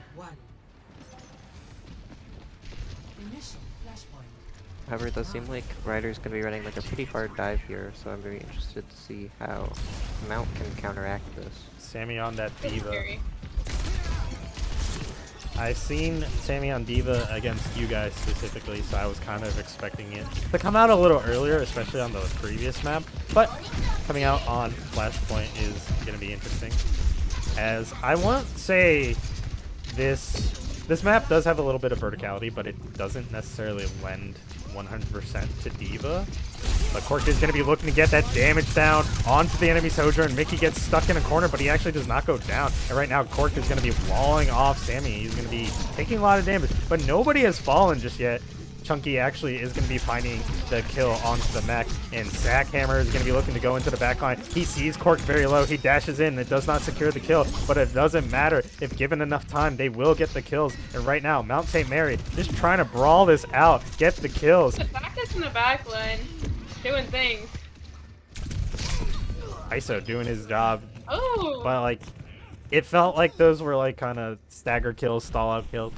However, it does seem like Ryder's gonna be running like a pretty hard dive here, so I'm very interested to see how Mount can counteract this. Sammy on that Diva. Scary. I've seen Sammy on Diva against you guys specifically, so I was kind of expecting it to come out a little earlier, especially on the previous map. But coming out on Flashpoint is going to be interesting. As I won't say this map does have a little bit of verticality, but it doesn't necessarily lend 100% to Diva. But Cork is going to be looking to get that damage down onto the enemy Sojourn. Mickey gets stuck in a corner, but he actually does not go down. And right now, Cork is going to be walling off Sammy. He's going to be taking a lot of damage, but nobody has fallen just yet. Chunky actually is going to be finding the kill onto the mech, and Sackhammer is going to be looking to go into the backline. He sees Cork very low. He dashes in. It does not secure the kill, but it doesn't matter. If given enough time, they will get the kills. And right now, Mount St. Mary just trying to brawl this out, get the kills. Back us in the backline, doing things. ISO doing his job, Oh. but like, it felt like those were like kind of stagger kills, stall out kills.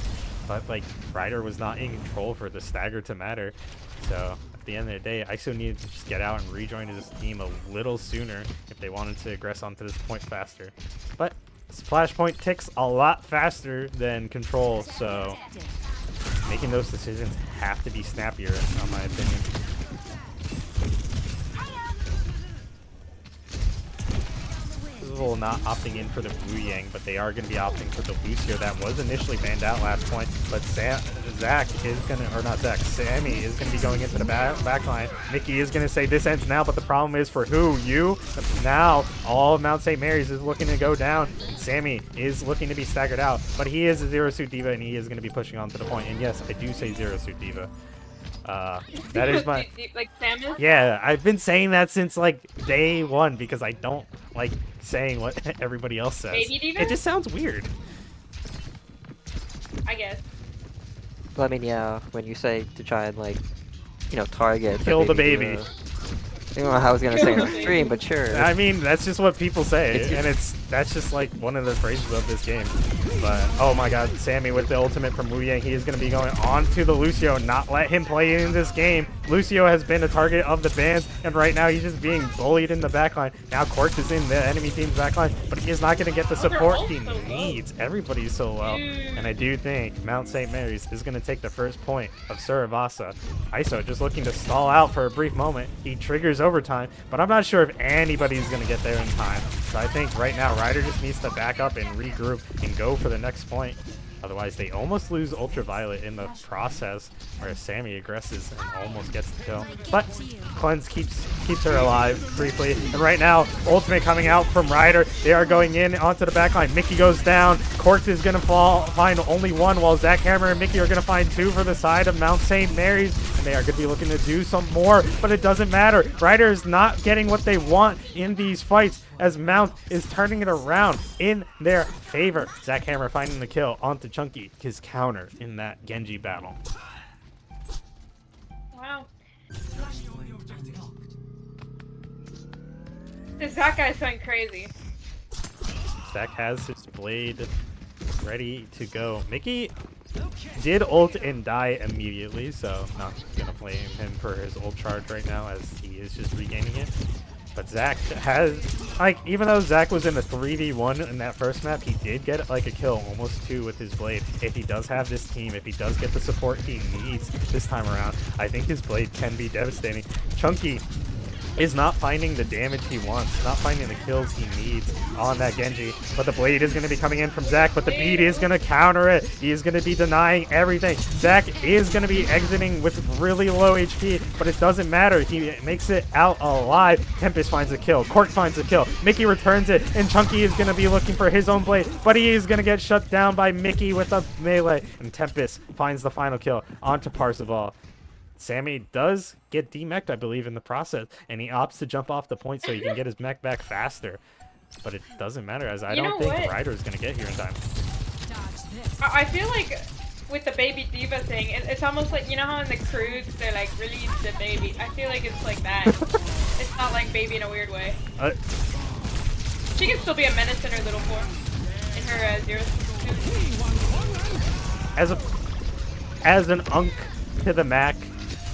But like Ryder was not in control for the stagger to matter. So at the end of the day, ISO needed to just get out and rejoin his team a little sooner if they wanted to aggress onto this point faster. But Flashpoint ticks a lot faster than Control, so making those decisions have to be snappier, in my opinion. Not opting in for the Wu Yang, but they are going to be opting for the Lucio that was initially banned out last point. But Zach is going to, or not Zach, Sammy is going to be going into the back line. Mickey is going to say this ends now, but the problem is for who? You? Now all of Mount St. Mary's is looking to go down, and Sammy is looking to be staggered out, but he is a Zero Suit Diva, and he is going to be pushing on to the point. And yes, I do say Zero Suit Diva. That is my like Samus? Yeah, I've been saying that since like day one because I don't like saying what everybody else says. Baby Diva? It just sounds weird. I guess. Well, I mean, yeah, when you say to try and like, you know, target Kill the baby. Diva, I don't know how I was gonna say it on stream, but sure. I mean, that's just what people say, and that's just like one of the phrases of this game. But oh my God, Sammy with the ultimate from Wu Yang, he is going to be going on to the Lucio. Not let him play in this game. Lucio has been a target of the bans, and right now he's just being bullied in the backline. Now Cork is in the enemy team's backline, but he is not going to get the support he needs. Everybody's so low, and I do think Mount St. Mary's is going to take the first point of Suravasa. ISO just looking to stall out for a brief moment. He triggers overtime, but I'm not sure if anybody's going to get there in time. So I think right now Ryder just needs to back up and regroup and go for the next point. Otherwise, they almost lose Ultraviolet in the process, where Sammy aggresses and almost gets the kill. But Cleanse keeps her alive briefly. And right now, ultimate coming out from Ryder. They are going in onto the backline. Mickey goes down. Cork is going to find only one, while Zach Hammer and Mickey are going to find two for the side of Mount St. Mary's. And they are going to be looking to do some more, but it doesn't matter. Ryder is not getting what they want in these fights, as Mount is turning it around in their favor. Zach Hammer finding the kill onto Chunky, his counter in that Genji battle. Wow. This Zach guy's going crazy. Zach has his blade ready to go. Mickey did ult and die immediately, so not gonna blame him for his ult charge right now, as he is just regaining it. But Zach has, like, even though Zach was in a 3v1 in that first map, he did get like a kill, almost two, with his blade. If he does have this team, if he does get the support he needs this time around, I think his blade can be devastating. Chunky is not finding the damage he wants, not finding the kills he needs on that Genji. But the blade is going to be coming in from Zach, but the beat is going to counter it. He is going to be denying everything. Zach is going to be exiting with really low HP, but it doesn't matter. He makes it out alive. Tempest finds a kill. Cork finds a kill. Mickey returns it, and Chunky is going to be looking for his own blade, but he is going to get shut down by Mickey with a melee, and Tempest finds the final kill onto Parzival. Sammy does get demeched, I believe, in the process, and he opts to jump off the point so he can get his mech back faster. But it doesn't matter, as I don't think Ryder is going to get here in time. I feel like with the baby diva thing. It's almost like, you know how in the cruise they're like, release the baby. I feel like it's like that. It's not like baby in a weird way. She can still be a menace in her little form. In her zero. As an unk to the MAAC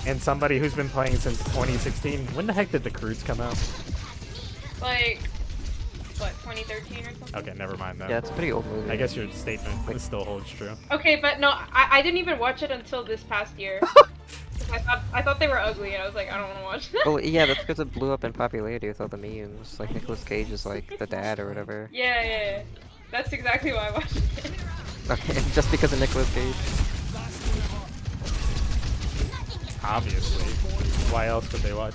and somebody who's been playing since 2016, when the heck did the Crudes come out? Like, what, 2013 or something? Okay, never mind then. Yeah, it's a pretty old movie. I guess your statement still holds true. Okay, but no, I didn't even watch it until this past year. I thought they were ugly, and I was like, I don't want to watch them. Oh yeah, that's because it blew up in popularity with all the memes. Like Nicolas Cage is like the dad or whatever. Yeah. That's exactly why I watched it. Okay, just because of Nicolas Cage. Obviously. Why else would they watch?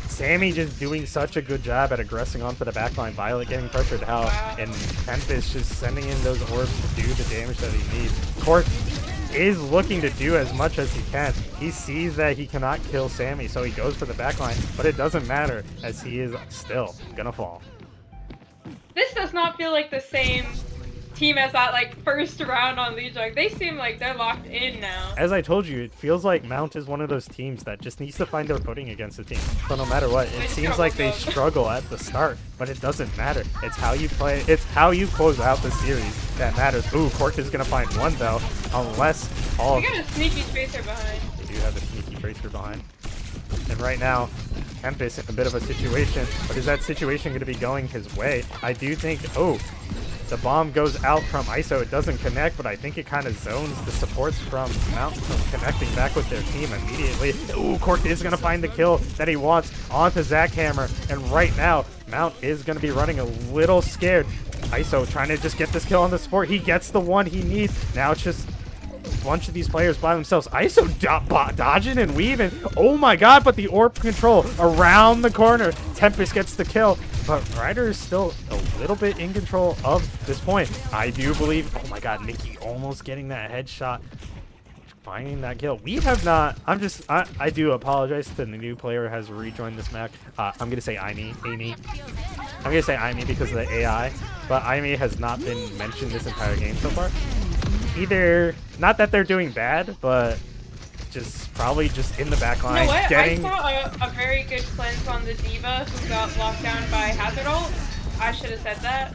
Sammy just doing such a good job at aggressing onto the backline. Violet getting pressured out, and Tempest just sending in those orbs to do the damage that he needs. Cork is looking to do as much as he can. He sees that he cannot kill Sammy, so he goes for the backline, but it doesn't matter as he is still gonna fall. This does not feel like the same team as that like first round on Lijiang. They seem like they're locked in now. As I told you, it feels like Mount is one of those teams that just needs to find their footing against the team. So no matter what, it seems like they struggle at the start, but it doesn't matter. It's how you play, it's how you close out the series that matters. Ooh, Cork is gonna find one though, unless all. They got a sneaky tracer behind. They do have a sneaky tracer behind. And right now, Tempest in a bit of a situation, but is that situation going to be going his way? I do think, oh, the bomb goes out from ISO. It doesn't connect, but I think it kind of zones the supports from Mount from connecting back with their team immediately. Ooh, Cork is going to find the kill that he wants onto Zackhammer, and right now, Mount is going to be running a little scared. ISO trying to just get this kill on the support. He gets the one he needs. Now it's just a bunch of these players by themselves. ISO dodging and weaving. Oh my god, but the orb control around the corner. Tempest gets the kill, but Ryder is still a little bit in control of this point. I do believe, oh my god, Nikki almost getting that headshot. Finding that kill. We have not, I do apologize to the new player who has rejoined this match. I'm going to say Amy. I'm going to say Amy because of the AI, but Amy has not been mentioned this entire game so far. Either, not that they're doing bad, but just probably just in the back line. You know what? Getting... I saw a very good cleanse on the Diva who got locked down by Hazard ult. I should have said that.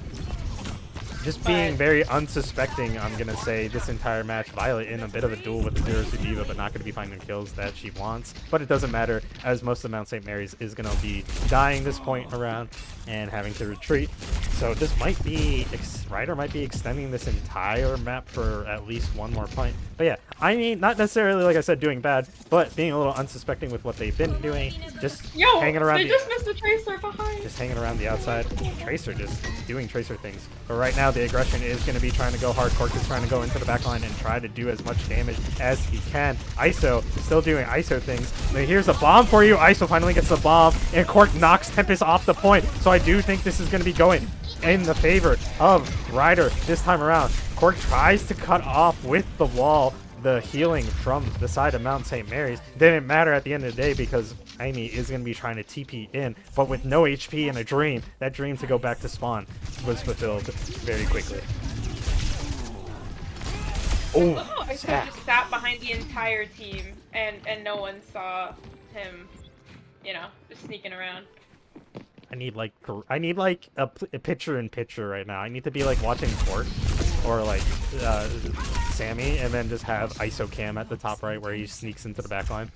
Just being very unsuspecting, I'm going to say, this entire match. Violet in a bit of a duel with the Zero Suit Diva, but not going to be finding the kills that she wants. But it doesn't matter, as most of Mount St. Mary's is going to be dying this point around and having to retreat. So this might be, Ryder might be extending this entire map for at least one more point. But yeah, I mean, not necessarily, like I said, doing bad, but being a little unsuspecting with what they've been doing. Just hanging around. They just missed the Tracer behind. Just hanging around the outside. Tracer just doing Tracer things. But right now, the aggression is going to be trying to go hard. Cork is trying to go into the backline and try to do as much damage as he can. ISO still doing ISO things. But here's a bomb for you. ISO finally gets the bomb, and Cork knocks Tempest off the point. So I do think this is going to be going in the favor of Ryder this time around. Cork tries to cut off with the wall the healing from the side of Mount St. Mary's. Didn't matter at the end of the day because Amy is going to be trying to TP in, but with no HP and a dream, that dream to go back to spawn was fulfilled very quickly. Oh, I just sat behind the entire team and no one saw him, you know, just sneaking around. I need like a picture in picture right now. I need to be like watching Cork or like Sammy, and then just have ISO cam at the top right where he sneaks into the back line.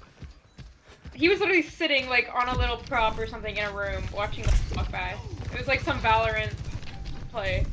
He was literally sitting like on a little prop or something in a room watching the walk by. It was like some Valorant play.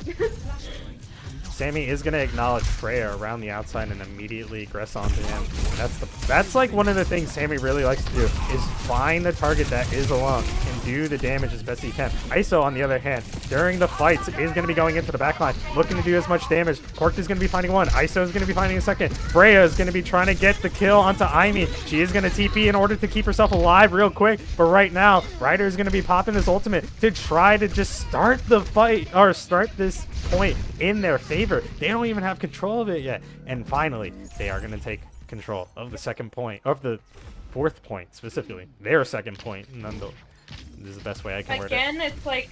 Sammy is going to acknowledge Freya around the outside and immediately aggress onto him. And that's like one of the things Sammy really likes to do, is find the target that is alone and do the damage as best he can. ISO, on the other hand, during the fights, is going to be going into the backline, looking to do as much damage. Cork is going to be finding one. ISO is going to be finding a second. Freya is going to be trying to get the kill onto Amy. She is going to TP in order to keep herself alive real quick. But right now, Ryder is going to be popping his ultimate to try to just start the fight, or start this point in their favor. They don't even have control of it yet. And finally, they are going to take control of the second point, of the fourth point specifically. Their second point. This is the best way I can word it. Again, it's like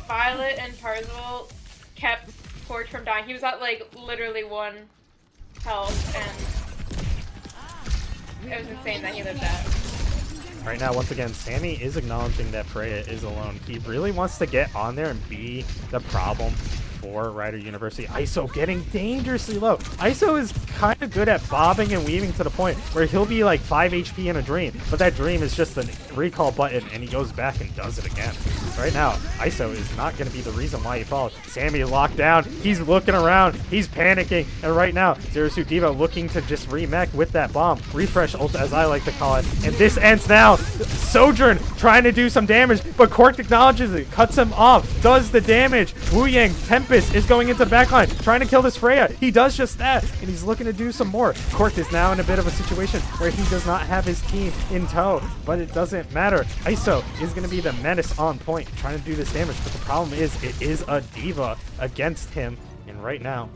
Violet and Parzival kept Forge from dying. He was at like literally 1 health, and it was insane that he lived that. Right now, once again, Sammy is acknowledging that Freya is alone. He really wants to get on there and be the problem for Rider University. ISO getting dangerously low. ISO is kind of good at bobbing and weaving to the point where he'll be like 5 HP in a dream, but that dream is just a recall button and he goes back and does it again. Right now, ISO is not going to be the reason why he falls. Sammy locked down. He's looking around. He's panicking. And right now, Zero Suit Diva looking to just remech with that bomb. Refresh ult, as I like to call it. And this ends now. Sojourn trying to do some damage, but Cork acknowledges it, cuts him off, does the damage. Wu Yang, Tempest is going into backline, trying to kill this Freya. He does just that, and he's looking to do some more. Cork is now in a bit of a situation where he does not have his team in tow, but it doesn't matter. ISO is going to be the menace on point, trying to do this damage, but the problem is it is a Diva against him, and right now,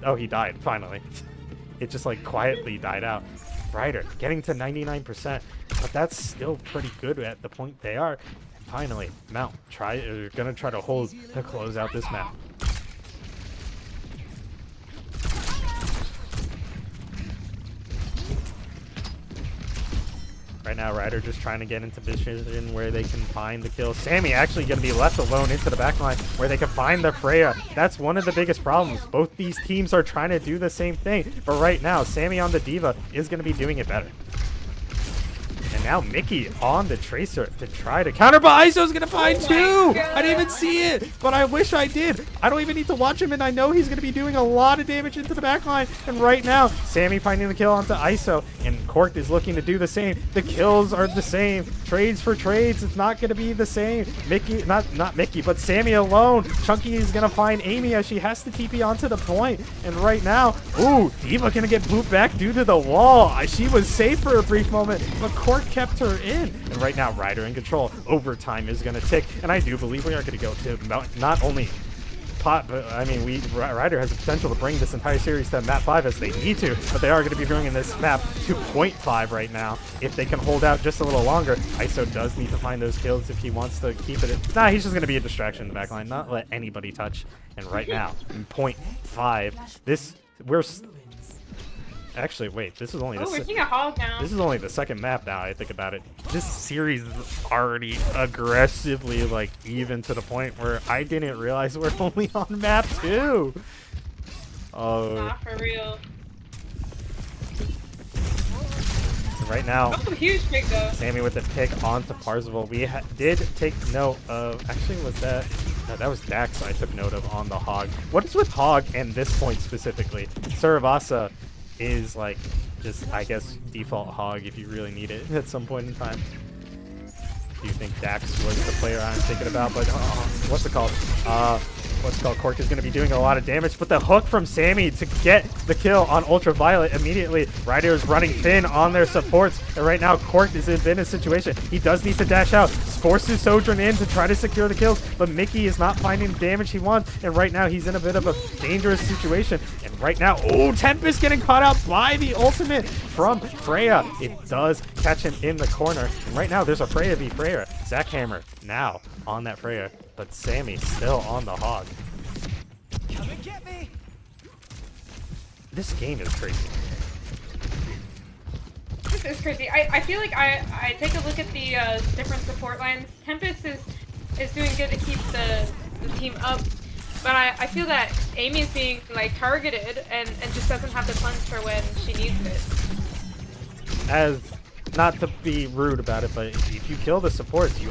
oh, he died, finally. It just like quietly died out. Ryder getting to 99%, but that's still pretty good at the point they are. And finally, Mount gonna try to hold to close out this map. Right now, Ryder just trying to get into position where they can find the kill. Sammy actually going to be left alone into the backline where they can find the Freya. That's one of the biggest problems. Both these teams are trying to do the same thing, but right now, Sammy on the Diva is going to be doing it better. And now Mickey on the Tracer to try to counter, but ISO's going to find two! I didn't even see it, but I wish I did. I don't even need to watch him, and I know he's going to be doing a lot of damage into the backline. And right now, Sammy finding the kill onto ISO, and Cork is looking to do the same. The kills are the same. Trades for trades, it's not going to be the same. Mickey, not Mickey, but Sammy alone. Chunky is going to find Amy as she has to TP onto the point. And right now, ooh, Diva going to get booped back due to the wall. She was safe for a brief moment, but Cork kept her in. And right now, Ryder in control. Overtime is going to tick, and I do believe we are going to go to not only pot, but I mean, Ryder has the potential to bring this entire series to map 5 as they need to, but they are going to be bringing this map to 0.5 right now if they can hold out just a little longer. ISO does need to find those kills if he wants to keep it. Nah, he's just going to be a distraction in the backline, not let anybody touch. And right now, in 0.5, actually, wait, this is only we're seeing a hog now. This is only the second map now I think about it. This series is already aggressively like even to the point where I didn't realize we're only on map 2. Oh. Not for real. Right now, huge pick though. Sammy with the pick onto Parzival. We did take note of, actually was that, no, that was Dax I took note of on the Hog. What is with Hog and this point specifically? Suravasa is like just, I guess, default Hog if you really need it at some point in time. Do you think Dax was the player I'm thinking about? But what's it called? Cork is going to be doing a lot of damage, but the hook from Sammy to get the kill on Ultraviolet immediately. Ryder is running thin on their supports, and right now Cork is in a situation. He does need to dash out, forces Sojourn in to try to secure the kills, but Mickey is not finding the damage he wants, and right now he's in a bit of a dangerous situation. And right now, oh, Tempest getting caught out by the ultimate from Freya. It does catch him in the corner, and right now there's a Freya v Freya. Zackhammer now on that Freya, but Sammy still on the Hog. Come and get me. This game is crazy. This is crazy. I feel like I take a look at the different support lines. Tempest is doing good to keep the team up, but I feel that Amy is being like targeted and just doesn't have the punch for when she needs it. As not to be rude about it, but if you kill the supports, you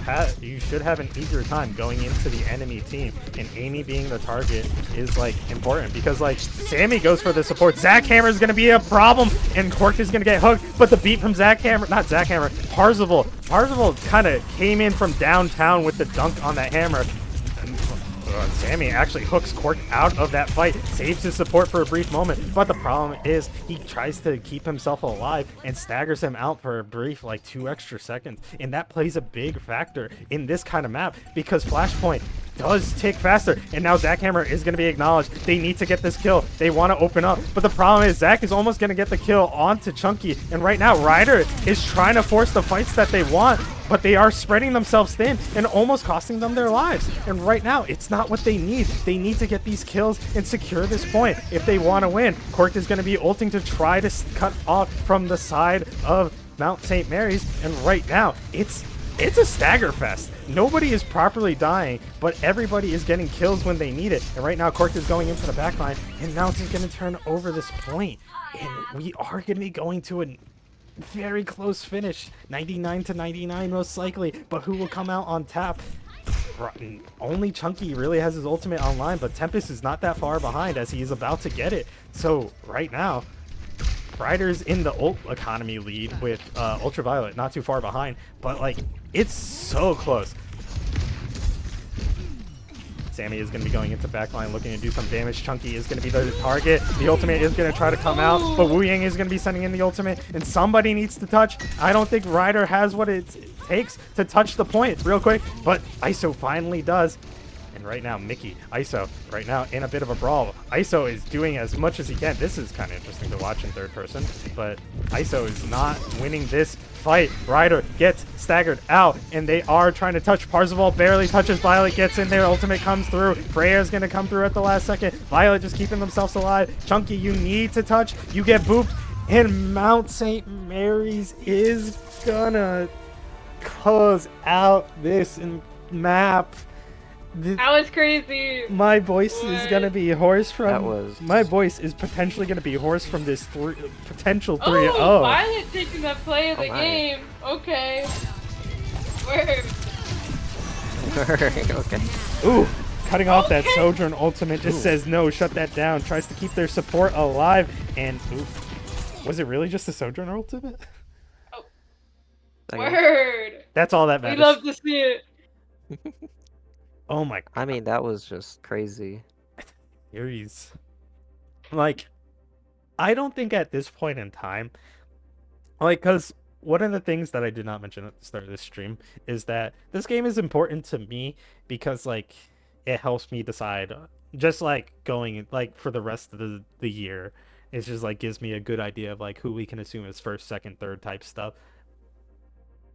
should have an easier time going into the enemy team. And Amy being the target is like important because like Sammy goes for the support. Zackhammer is gonna be a problem, and Cork is gonna get hooked. But the beat from Parzival kind of came in from downtown with the dunk on that hammer. Sammy actually hooks Cork out of that fight, saves his support for a brief moment, but the problem is he tries to keep himself alive and staggers him out for a brief like 2 extra seconds, and that plays a big factor in this kind of map because Flashpoint does tick faster, and now Zackhammer is going to be acknowledged. They need to get this kill. They want to open up, but the problem is Zack is almost going to get the kill onto Chunky, and right now Ryder is trying to force the fights that they want. but they are spreading themselves thin and almost costing them their lives. And right now, it's not what they need. They need to get these kills and secure this point if they want to win. Cork is going to be ulting to try to cut off from the side of Mount St. Mary's, and right now, it's a stagger fest. Nobody is properly dying, but everybody is getting kills when they need it. And right now, Cork is going into the backline, and Mount is going to turn over this point. And we are going to be going to a very close finish, 99-99 most likely. But who will come out on top? Only Chunky really has his ultimate online, but Tempest is not that far behind as he is about to get it. So right now, Ryder's in the ult economy lead with Ultraviolet, not too far behind, but like it's so close. Sammy is going to be going into backline looking to do some damage. Chunky is going to be the target. The ultimate is going to try to come out, but Wu Yang is going to be sending in the ultimate, and somebody needs to touch. I don't think Ryder has what it takes to touch the point real quick, but ISO finally does. And right now, Mickey, ISO, right now in a bit of a brawl. ISO is doing as much as he can. This is kind of interesting to watch in third person, but ISO is not winning this fight. Ryder gets staggered out, and they are trying to touch. Parzival barely touches. Violet gets in there. Ultimate comes through. Freya's going to come through at the last second. Violet just keeping themselves alive. Chunky, you need to touch. You get booped, and Mount St. Mary's is gonna close out this map. That was crazy. My voice is gonna be hoarse from. That was. My voice is potentially gonna be hoarse from this potential 3-0. Oh, Violet taking the play of the my. game. Okay. Word. Okay. Ooh, cutting off that Okay. Sojourn ultimate just says no, shut that down. Tries to keep their support alive, and ooh, was it really just a Sojourn ultimate? Word. That's all that We matters. love to see it. Oh my I mean, that was just crazy. series. Like, I don't think at this point in time, like, because one of the things that I did not mention at the start of this stream is that this game is important to me because, like, it helps me decide, just like going, like, for the rest of the year, it's just, like, gives me a good idea of, like, who we can assume is first, second, third type stuff.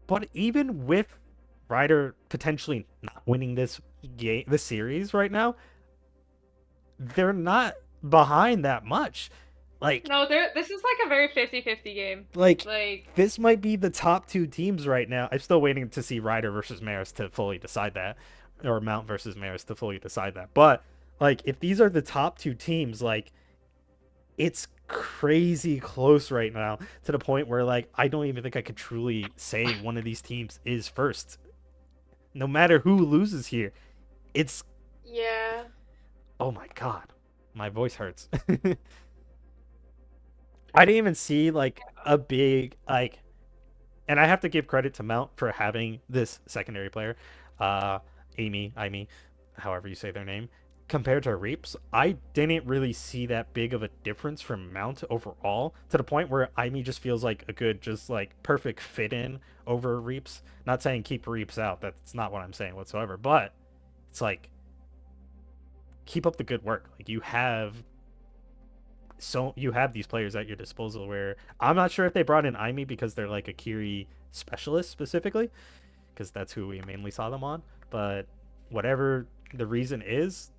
But even with Ryder potentially not winning this series right now, they're not behind that much. Like, No, this is like a very 50-50 game. like This might be the top two teams right now. I'm still waiting to see Ryder versus Maris to fully decide that, or Mount versus Maris to fully decide that. But like, if these are the top two teams, like, it's crazy close right now to the point where, like, I don't even think I could truly say one of these teams is first. No matter who loses here, it's, Yeah. oh my god, my voice hurts. I didn't even see, like, a big, like, and I have to give credit to Mount for having this secondary player, Amy, however you say their name. Compared to Reaps, I didn't really see that big of a difference from Mount overall, to the point where Amy just feels like a good, just like perfect fit in over Reaps. Not saying keep Reaps out, that's not what I'm saying whatsoever, but it's like, keep up the good work. Like, you have these players at your disposal where I'm not sure if they brought in Amy because they're like a Kiri specialist specifically, because that's who we mainly saw them on, but whatever the reason is,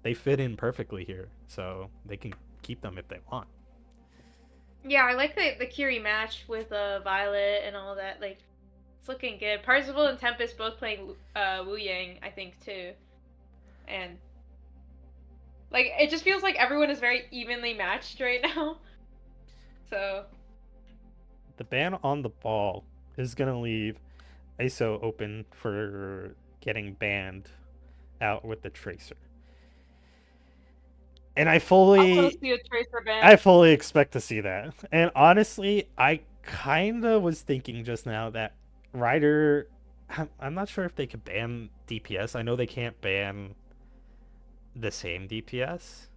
they fit in perfectly here, so they can keep them if they want. Yeah, I like the Kiri match with Violet and all that. Like, it's looking good. Parzival and Tempest both playing Wu Yang, I think, too. And like, it just feels like everyone is very evenly matched right now. So The ban on the ball is gonna leave ISO open for getting banned out with the Tracer. And I I fully want to see a Tracer ban. I fully expect to see that. And honestly, I kind of was thinking just now that Ryder, I'm not sure if they could ban DPS. I know they can't ban the same DPS.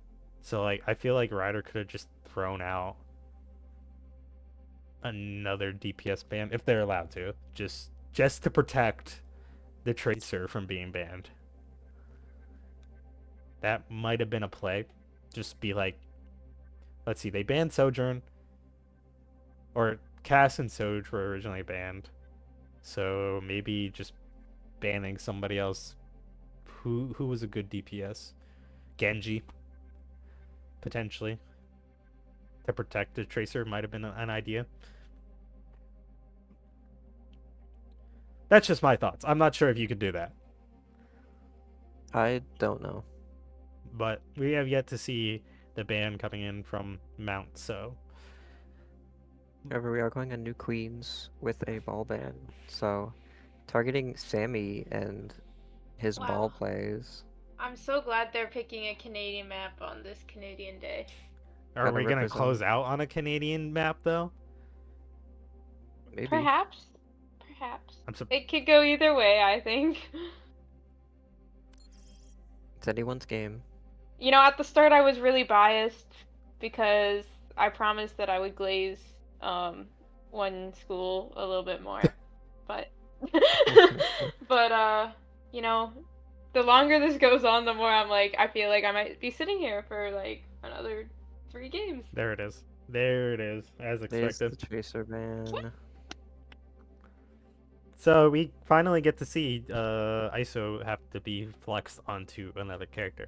So, like, I feel like Ryder could have just thrown out another DPS ban if they're allowed to, just to protect the Tracer from being banned. That might have been a play. Just be like, let's see, they banned Sojourn, or Cass and Soj were originally banned. So maybe just banning somebody else. Who was a good DPS? Genji, potentially. To protect the Tracer might have been an idea. That's just my thoughts. I'm not sure if you could do that. I don't know. But we have yet to see the ban coming in from Mount, so However, we are going on new queens with a ball ban, so targeting Sammy and his ball Wow. plays. I'm so glad they're picking a Canadian map on this Canadian day. are Gotta we gonna represent. close out on a Canadian map though? Maybe. Perhaps. Perhaps. I'm sup- It could go either way, I think. It's anyone's game. You know, at the start I was really biased because I promised that I would glaze one school a little bit more. But you know, the longer this goes on, the more I'm like, I feel like I might be sitting here for like another 3 games. There it is. There it is, as There's expected. the Tracer ban. So we finally get to see ISO have to be flexed onto another character.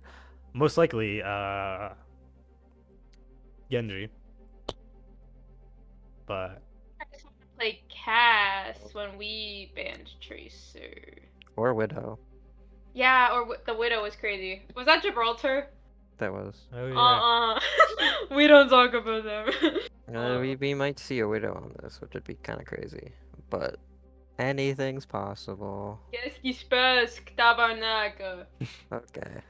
Most likely, Genji. But I just want to play Cass when we banned Tracer. Or Widow. Yeah, or the Widow was crazy. Was that Gibraltar? That was. oh yeah, We don't talk about them. We might see a Widow on this, which would be kind of crazy. But anything's possible. Qu'est-ce qui se passe, tabarnak? Okay.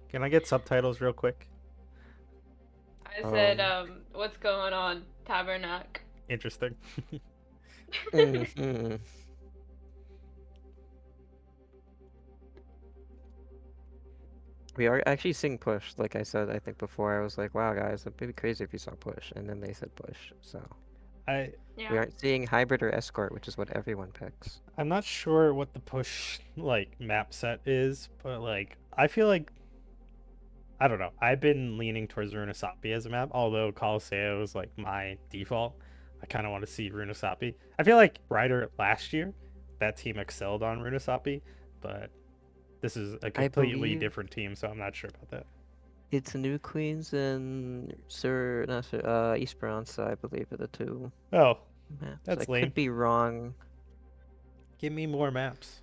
can I get subtitles real quick? I said, what's going on, tabernacle? Interesting. Mhm. We are actually seeing push. Like I said, I think before, I was like, wow, guys, it'd be crazy if you saw push. And then they said push. So I Yeah. we aren't seeing hybrid or escort, which is what everyone picks. I'm not sure what the push like map set is, but like I feel like I don't know. I've been leaning towards Runasapi as a map, although Colosseo is like my default. I kind of want to see Runasapi. I feel like Ryder last year, that team excelled on Runasapi, but this is a completely believe- different team, so I'm not sure about that. It's New Queens and Esperanza, I believe, are the two Oh, maps. That's I lame. could be wrong. give me more maps.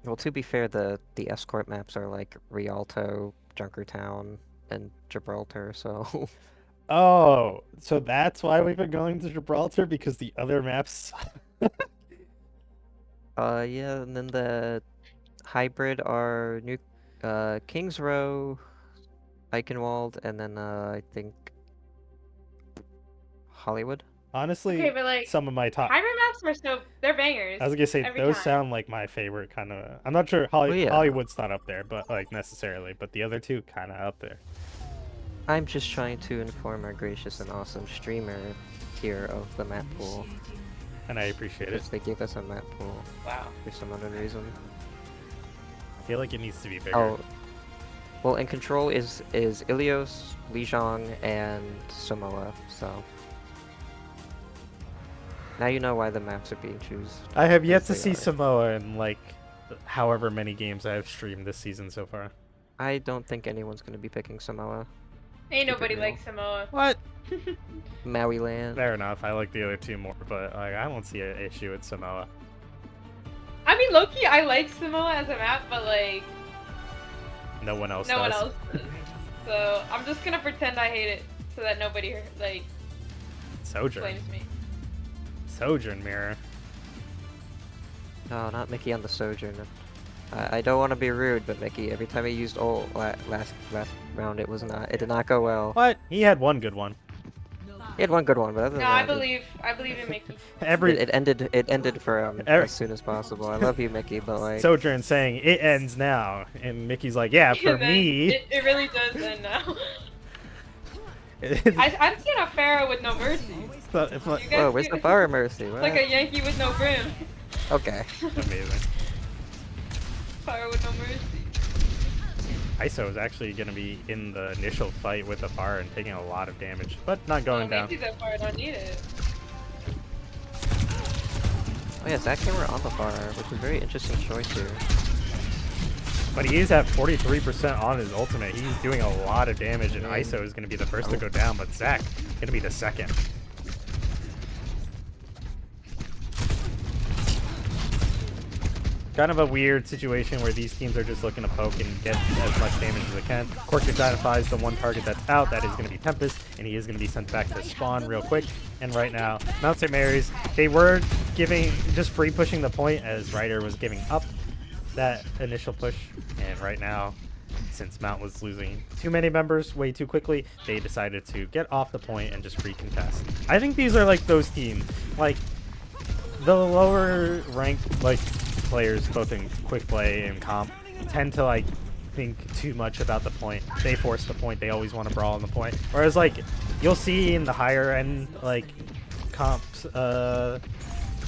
Well, to be fair, the escort maps are like Rialto, Junkertown, and Gibraltar, so Oh, so that's why we've been going to Gibraltar, because the other maps. yeah, and then the hybrid are New Kings Row, Eichenwald, and then I think Hollywood. Honestly, Okay, but like, some of my top. hybrid maps are they're bangers. I was gonna say every those time. sound like my favorite kind of. I'm not sure yeah. Hollywood's not up there, but like necessarily. But the other two kind of up there. I'm just trying to inform our gracious and awesome streamer here of the map pool, And I appreciate it. because they gave us a map pool Wow. for some other reason. I feel like it needs to be bigger. Oh, well, and control is Ilios, Lijiang, and Samoa. So now you know why the maps are being chosen. I have yet as to they see are. Samoa in like however many games I have streamed this season so far. I don't think anyone's going to be picking Samoa. Ain't Keep it nobody real. likes Samoa. What? Maui Land. Fair enough. I like the other two more, but like I don't see an issue with Samoa. I mean, Loki, I like Samoa as a map, but like, No one else no one does. else does. So I'm just gonna pretend I hate it so that nobody like Sojourn. blames me. Sojourn mirror. Oh, not Mickey on the Sojourner. I don't want to be rude, but Mickey, every time he used ult last round, it did not go well. What? He had one good one. He had one good one, but other than No, I that, believe in Mickey. Every it ended for him Every- as soon as possible. I love you, Mickey, but like, Sojourn saying it ends now, and Mickey's like, yeah, for And then me. it really does end now. I've seen a Pharaoh with no mercy. But- You but- guys whoa, where's the get- fire mercy? What? Like a Yankee with no brim. Okay. Amazing. Fire with no mercy. ISO is actually going to be in the initial fight with the bar and taking a lot of damage, but not going down. Maybe that fire don't need it. Oh yeah, Zach Hammer on the bar, which is a very interesting choice here. But he is at 43% on his ultimate. He's doing a lot of damage, and ISO is going to be the first to go down, but Zach going to be the second. Kind of a weird situation where these teams are just looking to poke and get as much damage as they can. Cork identifies the one target that's out. That is going to be Tempest, and he is going to be sent back to spawn real quick. And right now, Mount St. Mary's, they were just free pushing the point as Ryder was giving up that initial push. And right now, since Mount was losing too many members way too quickly, they decided to get off the point and just free contest. I think these are like those teams, like the lower ranked like players, both in quick play and comp, tend to like think too much about the point. They force the point. They always want to brawl on the point. Whereas like you'll see in the higher end like comps,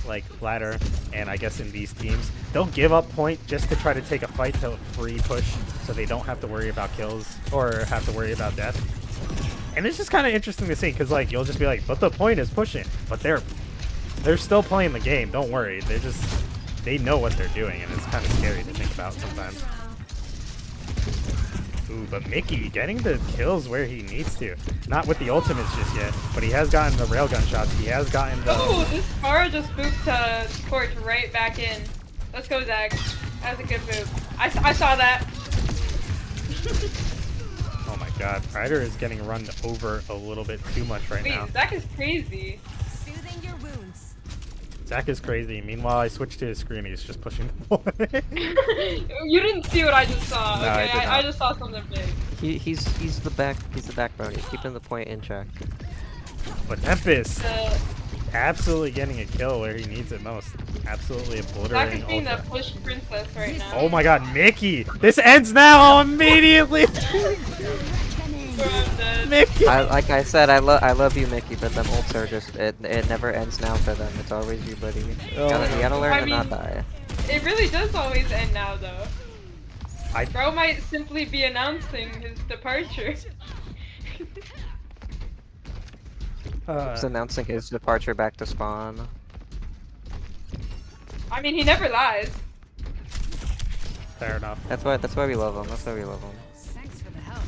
like ladder, and I guess in these teams, they'll give up point just to try to take a fight to free push, so they don't have to worry about kills or have to worry about death. And it's just kind of interesting to see, because like you'll just be like, but the point is pushing, but they're still playing the game. Don't worry. They know what they're doing, and it's kind of scary to think about sometimes. Ooh, but Mickey getting the kills where he needs to. Not with the ultimates just yet, but he has gotten the railgun shots. He has gotten the... Oh, this bar just booped Cork right back in. Let's go, Zach. That was a good move. I saw that. Oh my god. Ryder is getting run over a little bit too much right now. Wait, Zach is crazy. Soothing your wounds. Zach is crazy. Meanwhile, I switched to his screen. He's just pushing the point. You didn't see what I just saw. No, okay, I did I just saw something big. He's the backbone. He's keeping the point in check. But Tempest The absolutely getting a kill where he needs it most. Absolutely Zach obliterating is being the Ultra. push princess right now. Oh my god, Mickey! This ends now immediately! Bro, I'm dead. Mickey! Like I said, I love you, Mickey, but them ults are just it never ends now for them. It's always you, buddy. You gotta learn I to not mean- die. It really does always end now, though. I- Bro might simply be announcing his departure. He's announcing his departure back to spawn. I mean, he never lies. Fair enough. That's why we love him. That's why we love him. Thanks for the help.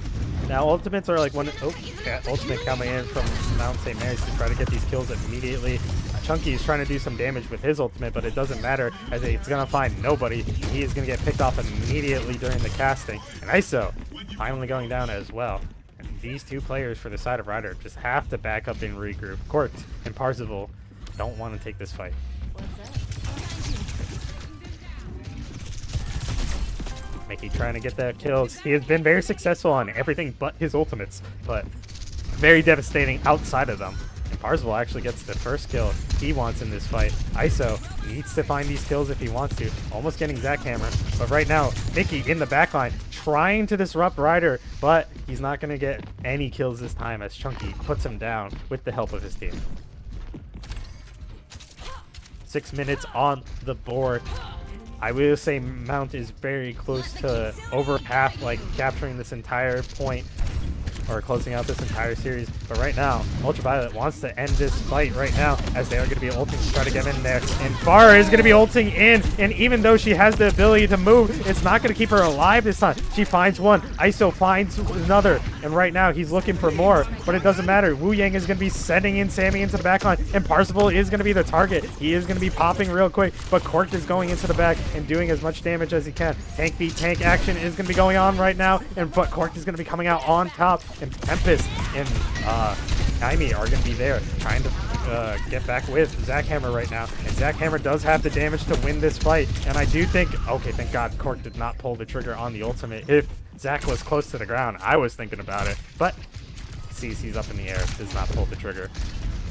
Now ultimates are like one. Oh, yeah, ultimate coming in from Mount St. Mary's to try to get these kills immediately. Chunky is trying to do some damage with his ultimate, but it doesn't matter as it's gonna find nobody. He is gonna get picked off immediately during the casting. And ISO finally going down as well. And these two players for the side of Ryder just have to back up and regroup. Court and Parzival don't want to take this fight. Mickey trying to get that kills. He has been very successful on everything but his ultimates, but very devastating outside of them. And Parzival actually gets the first kill he wants in this fight. ISO needs to find these kills if he wants to. Almost getting Zach Hammer, but right now, Mickey in the backline trying to disrupt Ryder, but he's not going to get any kills this time as Chunky puts him down with the help of his team. 6 minutes on the board. I will say Mount is very close to over half, like capturing this entire point or closing out this entire series. But right now, Ultraviolet wants to end this fight right now as they are going to be ulting to try to get in there. And Farah is going to be ulting in, and even though she has the ability to move, it's not going to keep her alive this time. She finds one, ISO finds another, and right now he's looking for more, but it doesn't matter. Wu Yang is going to be sending in Sammy into the backline, and Parzival is going to be the target. He is going to be popping real quick, but Cork is going into the back and doing as much damage as he can. Tank beat tank action is going to be going on right now, but Cork is going to be coming out on top. And Tempest and Naimi are going to be there trying to get back with Zach Hammer right now. And Zach Hammer does have the damage to win this fight. And I do think, okay, thank God Cork did not pull the trigger on the ultimate. If Zach was close to the ground, I was thinking about it. But sees he's up in the air, does not pull the trigger.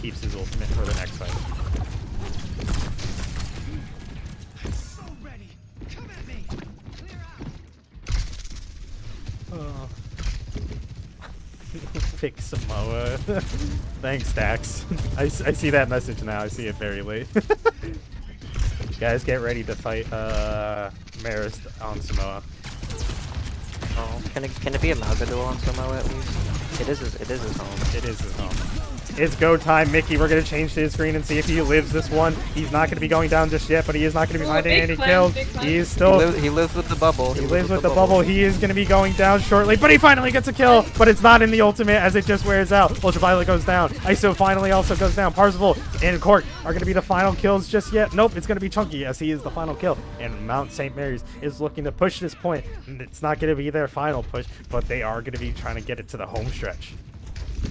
Keeps his ultimate for the next fight. Oh. Pick Samoa. Thanks, Dax. I see that message now. I see it very late. Guys, get ready to fight Marist on Samoa. Oh, can it be a Malga duel on Samoa at least? It is his home. It is his home. It's go time, Mickey. We're gonna change to his screen and see if he lives this one. He's not gonna be going down just yet, but he is not gonna be finding any kills. He is still. He lives with the bubble. He lives with the bubble. He is gonna be going down shortly, but he finally gets a kill. But it's not in the ultimate as it just wears out. Ultraviolet goes down. ISO finally also goes down. Parzival and Cork are gonna be the final kills just yet. Nope, it's gonna be Chunky as he is the final kill. And Mount St. Mary's is looking to push this point. It's not gonna be their final push, but they are gonna be trying to get it to the home stretch.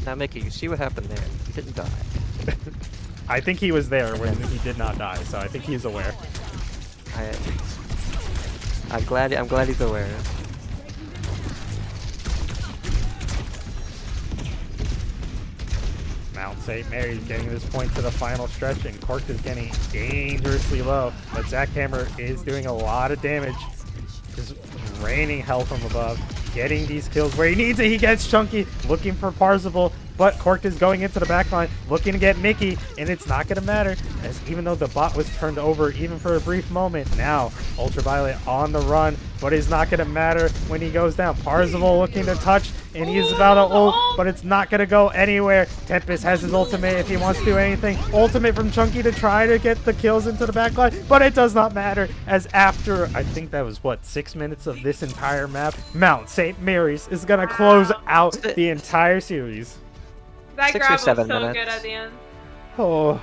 Now, Mickey, you see what happened there? He didn't die. I think he was there when he did not die, so I think he's aware. I'm glad he's aware. Mount St. Mary's getting this point to the final stretch, and Cork is getting dangerously low. But Zackhammer is doing a lot of damage. Just raining hell from above. Getting these kills where he needs it. He gets Chunky, looking for Parzival, but Cork is going into the backline, looking to get Mickey, and it's not going to matter, as even though the bot was turned over even for a brief moment, now Ultraviolet on the run, but it's not going to matter when he goes down. Parzival looking to touch, and he's about to ult, but it's not going to go anywhere. Tempest has his ultimate if he wants to do anything. Ultimate from Chunky to try to get the kills into the backline, but it does not matter, as after, I think that was, what, 6 minutes of this entire map, Mount St. Mary's is going to close out the entire series. That 6 or grab 7 was so minutes. good at the end. Oh,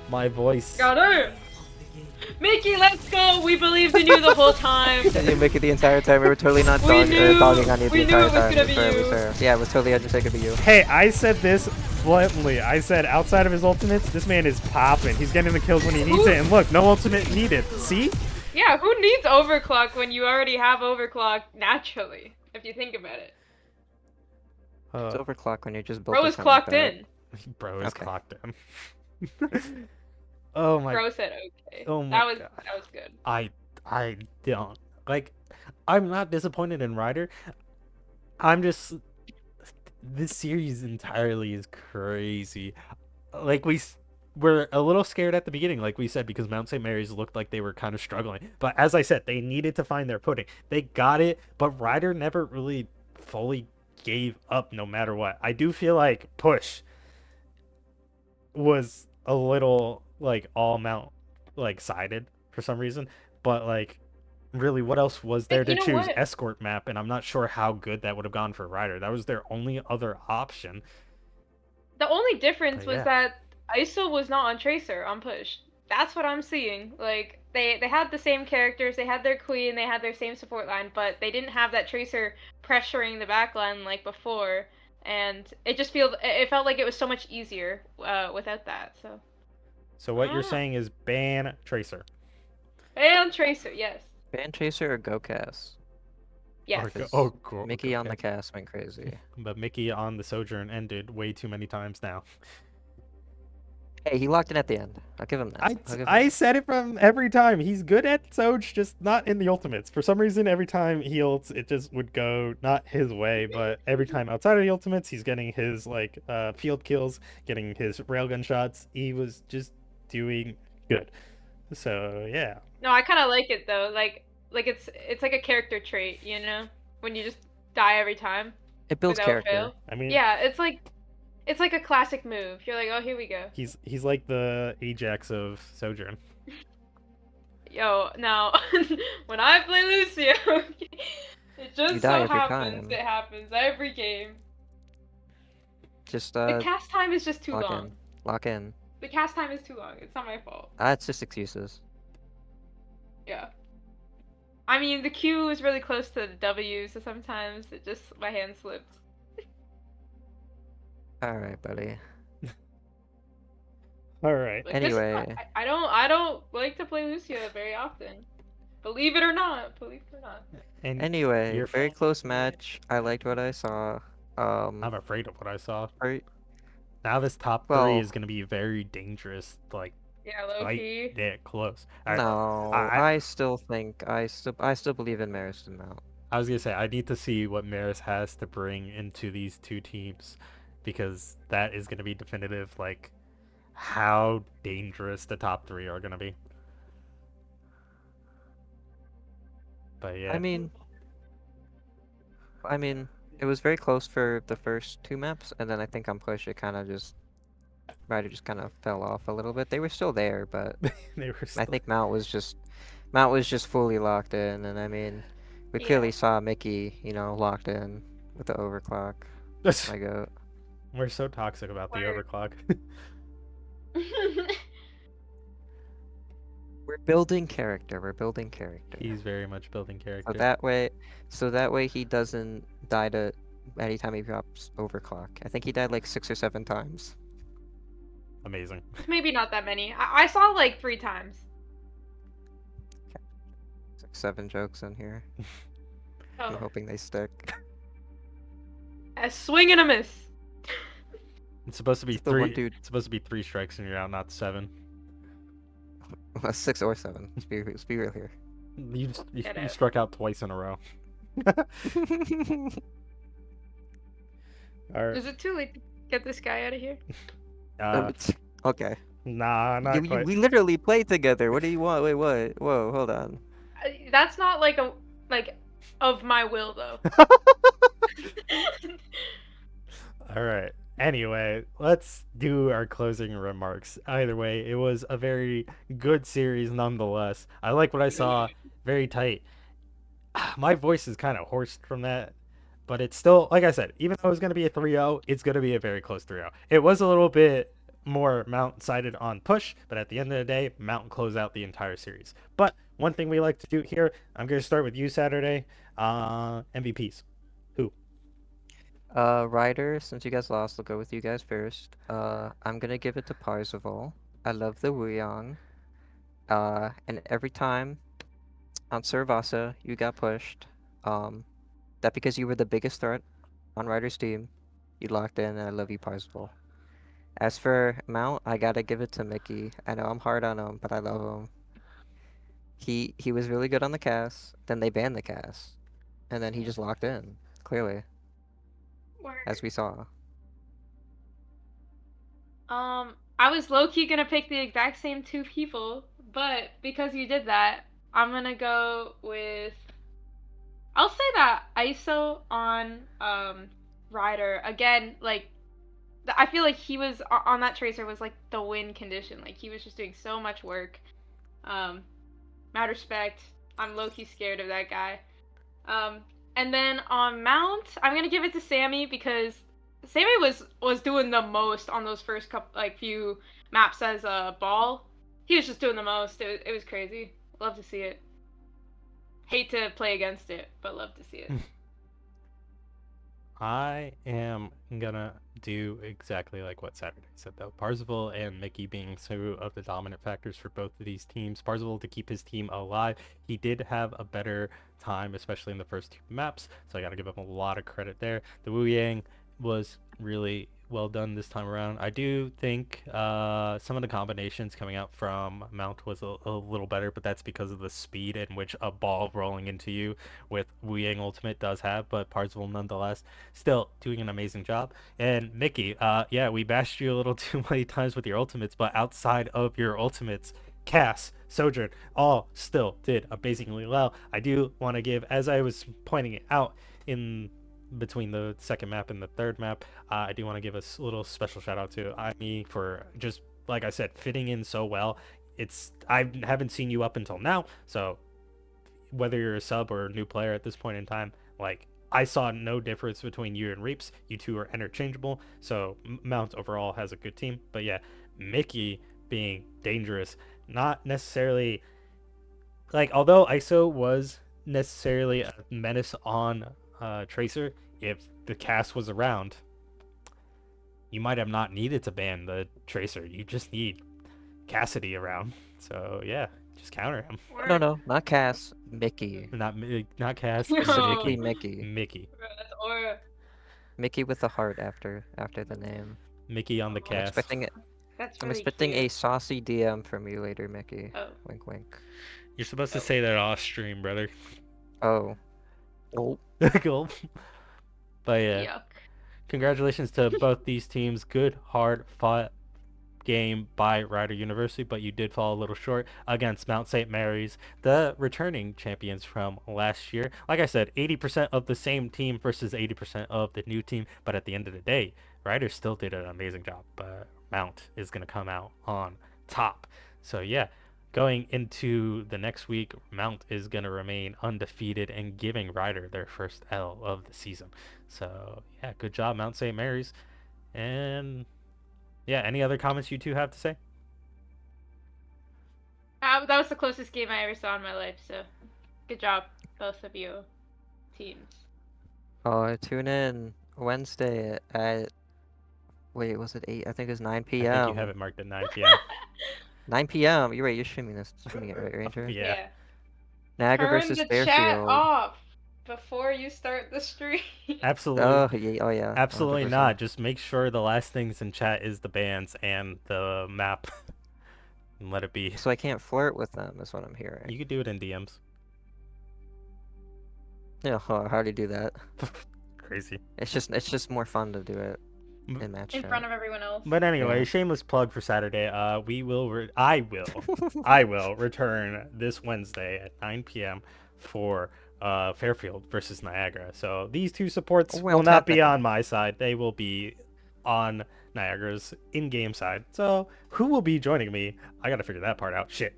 my voice. Got her! Mickey, let's go! We believed in you the whole time. And you make it the entire time. We were totally not We knew- dogging on you the we knew entire it was time. gonna be It was you. fair. Yeah, it was totally just gonna be you. Hey, I said this blatantly. I said outside of his ultimates, this man is popping. He's getting the kills when he needs it, and look, no ultimate needed. See? Yeah, who needs overclock when you already have overclock naturally, if you think about it? It's overclock when you just built Bro a is ton clocked like that. in. Bro is Okay. clocked in. Oh my. Bro said okay. Oh my that was good. I don't like. I'm not disappointed in Ryder. I'm just. This series entirely is crazy. Like we're a little scared at the beginning, like we said, because Mount St. Mary's looked like they were kind of struggling. But as I said, they needed to find their footing. They got it, but Ryder never really fully gave up no matter what. I do feel like Push was a little like all Mount like sided for some reason, but like really what else was there to You know choose? what? Escort map, and I'm not sure how good that would have gone for Ryder. That was their only other option. The only difference But was that ISO was not on Tracer on Push. That's what I'm seeing. Like they had the same characters, they had their queen, they had their same support line, but they didn't have that Tracer pressuring the backline like before, and it felt like it was so much easier without that. So what you're Ah. saying is ban Tracer. And Tracer, yes, Ban Chaser or GoCast? yes. Mickey on the cast went crazy. But Mickey on the Sojourn ended way too many times now. Hey, he locked in at the end. I'll give him that. I'll give him I that. said it from every time. He's good at Soj, just not in the ultimates. For some reason, every time he ults, it just would go not his way, but every time outside of the ultimates, he's getting his like field kills, getting his railgun shots. He was just doing good. So yeah. No, I kind of like it though. Like it's like a character trait, you know, when you just die every time. It builds without character. fail. I mean, Yeah, it's like a classic move. You're like, oh, here we go. he's like the Ajax of Sojourn. Yo, now when I play Lucio, it just You so die every happens. time. It happens every game. Just The cast time is just too lock long. in. Lock in. The cast time is too long. It's not my fault. It's just excuses. Yeah. I mean, the Q is really close to the W, so sometimes it just my hand slips. All right, buddy. All right. Like, Anyway. I don't like to play Lucio very often. Believe it or not. Believe it or not. And Anyway, your very fault. close match. I liked what I saw. I'm afraid of what I saw. Are- Now this top Well- three is gonna be very dangerous. Like Yeah, low right key. there, close. All right. No, I- I still think I still believe in Maris and Mount. I was gonna say I need to see what Maris has to bring into these two teams, because that is gonna be definitive. Like how dangerous the top three are gonna be. But yeah. I mean, It was very close for the first 2 maps, and then I think on push it kind of just Ryder just kind of fell off a little bit. They were still there, but They were I still. think Mount was just fully locked in, and I mean, we Yeah. clearly saw Mickey, locked in with the overclock. My goat. We're so toxic about the Word. overclock. We're building character. We're building character. He's very much building So character. that way he doesn't die to anytime he drops overclock. I think he died like 6 or 7 times. Amazing. Maybe not that many. I saw like 3 times. It's like 7 jokes in here. I'm Oh, hoping they stick. a swing and a miss. It's supposed to be It's the one 3. dude. It's supposed to be 3 strikes and you're out, not 7. 6 or 7. Let's be real here. You Get out. struck out twice in a row. All right. Is it too late to get this guy out of here? Okay. Nah, not quite. We literally played together. What do you want? Wait, what? Whoa, hold on. That's not like of my will though. All right. Anyway, let's do our closing remarks. Either way, it was a very good series nonetheless. I like what I saw. Very tight. My voice is kind of hoarse from that, but it's still, like I said, even though it was going to be a 3-0, it's going to be a very close 3-0. It was a little bit more Mount sided on push, but at the end of the day, Mount closed out the entire series. But one thing we like to do here, I'm going to start with you, Saturday. MVPs. Who? Ryder, since you guys lost, I'll go with you guys first. I'm gonna give it to Parzival. I love the Wuyong. And every time on Servasa you got pushed, that because you were the biggest threat on Ryder's team, you locked in, and I love you, Parzival. As for Mount, I gotta give it to Mickey. I know I'm hard on him, but I love him. He was really good on the cast, then they banned the cast, and then he just locked in, clearly, as we saw. I was low-key gonna pick the exact same 2 people, but because you did that, I'm gonna go with. I'll say that ISO on Ryder again. Like, I feel like he was on that tracer was like the win condition. Like he was just doing so much work. Mad respect. I'm low-key scared of that guy. And then on Mount, I'm gonna give it to Sammy because Sammy was doing the most on those first few maps as a ball. He was just doing the most. It was crazy. Love to see it. Hate to play against it, but love to see it. I am gonna do exactly like what Saturday said, though. Parzival and Mickey being two of the dominant factors for both of these teams. Parzival to keep his team alive. He did have a better time, especially in the first 2 maps, so I gotta give him a lot of credit there. The Wu Yang was really well done this time around. I do think some of the combinations coming out from Mount was a little better, but that's because of the speed in which a ball rolling into you with Wu Yang Ultimate does have, but Parzival nonetheless still doing an amazing job. And Mickey, yeah, we bashed you a little too many times with your ultimates, but outside of your ultimates, Cass, Sojourn, all still did amazingly well. I do want to give, as I was pointing it out in between the second map and the third map, I do want to give a little special shout out to Imi for just, like I said, fitting in so well. I haven't seen you up until now, so whether you're a sub or a new player at this point in time, like, I saw no difference between you and Reaps. You two are interchangeable, so Mount overall has a good team. But yeah, Mickey being dangerous, not necessarily like, although ISO was necessarily a menace on Tracer, if the cast was around, you might have not needed to ban the Tracer. You just need Cassidy around. So yeah, just counter him. No, not Cass. Mickey. Not Cass. Specifically Mickey. Mickey. Mickey. That's aura. Mickey with a heart after the name. Mickey on the I'm cast. expecting it. That's I'm really expecting a cute. saucy DM from you later, Mickey. Oh. Wink, wink. You're supposed to say that off stream, brother. Oh. Oh. Cool. But yeah, Yuck. congratulations to both these teams. Good, hard fought game by Rider University, but you did fall a little short against Mount St. Mary's, the returning champions from last year. Like I said, 80% of the same team versus 80% of the new team, but at the end of the day, Rider still did an amazing job, but Mount is going to come out on top. So yeah, going into the next week, Mount is going to remain undefeated and giving Rider their first L of the season. So yeah, good job, Mount St. Mary's. And yeah, any other comments you two have to say? That was the closest game I ever saw in my life, so good job, both of you teams. Oh, tune in Wednesday at wait, was it 8? I think it's 9 I p.m. think you have it marked at 9 p.m. 9 p.m. You're right. You're streaming it, right, Ranger? Yeah. Niagara Turn versus the Fairfield. chat off before you start the stream. Absolutely. Oh yeah. Absolutely 100%. not. Just make sure the last things in chat is the bands and the map. And let it be. So I can't flirt with them, is what I'm hearing. You could do it in DMs. Yeah, how do you do that? Crazy. It's just more fun to do it in match In chat. front of everyone else. But anyway, Yeah. shameless plug for Saturday. I will return this Wednesday at 9 p.m. for Fairfield versus Niagara. So these two supports Well, will not be technically. on my side. They will be on Niagara's in-game side. So who will be joining me? I gotta figure that part out. Shit.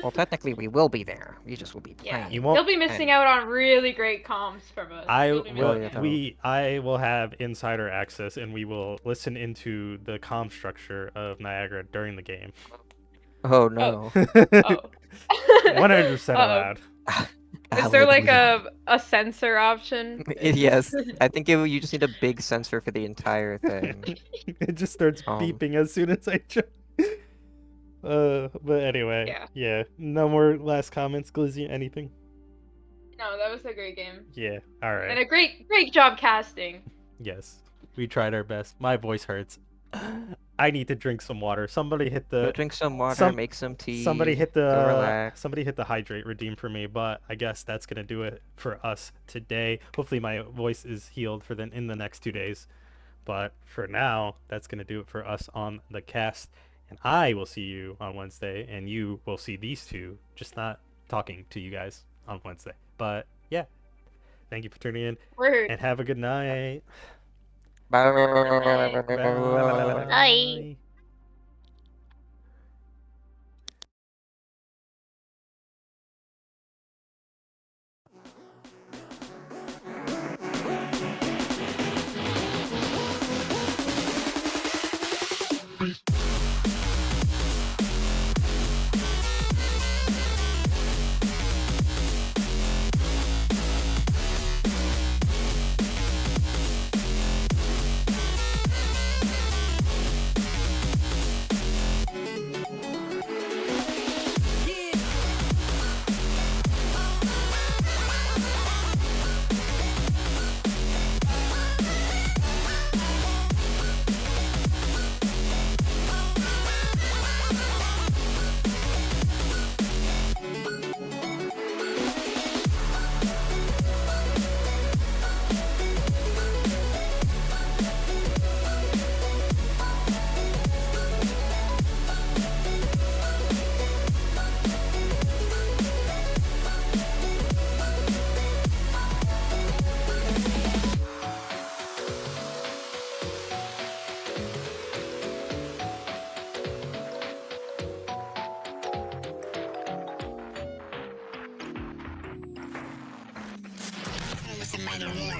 Well, technically we will be there. We just will be Yeah, playing. You won't- you'll be missing out on really great comms from us. I You'll be will. missing out. I will have insider access, and we will listen into the comm structure of Niagara during the game. Oh no. Oh. 100% Uh-oh. allowed. Is there like a sensor option? Yes, I think you just need a big sensor for the entire thing. It just starts beeping as soon as I join. But anyway, yeah. No more last comments, Glizzy. Anything? No, that was a great game. Yeah. All right. And a great job casting. Yes, we tried our best. My voice hurts. I need to drink some water. Somebody hit the. Go drink some water, make some tea. Somebody hit go the. relax. Somebody hit the hydrate redeem for me. But I guess that's gonna do it for us today. Hopefully my voice is healed for in the next 2 days. But for now, that's gonna do it for us on the cast. And I will see you on Wednesday, and you will see these two, just not talking to you guys on Wednesday. But yeah, thank you for tuning in, and have a good night. Bye. Bye. Mighty War.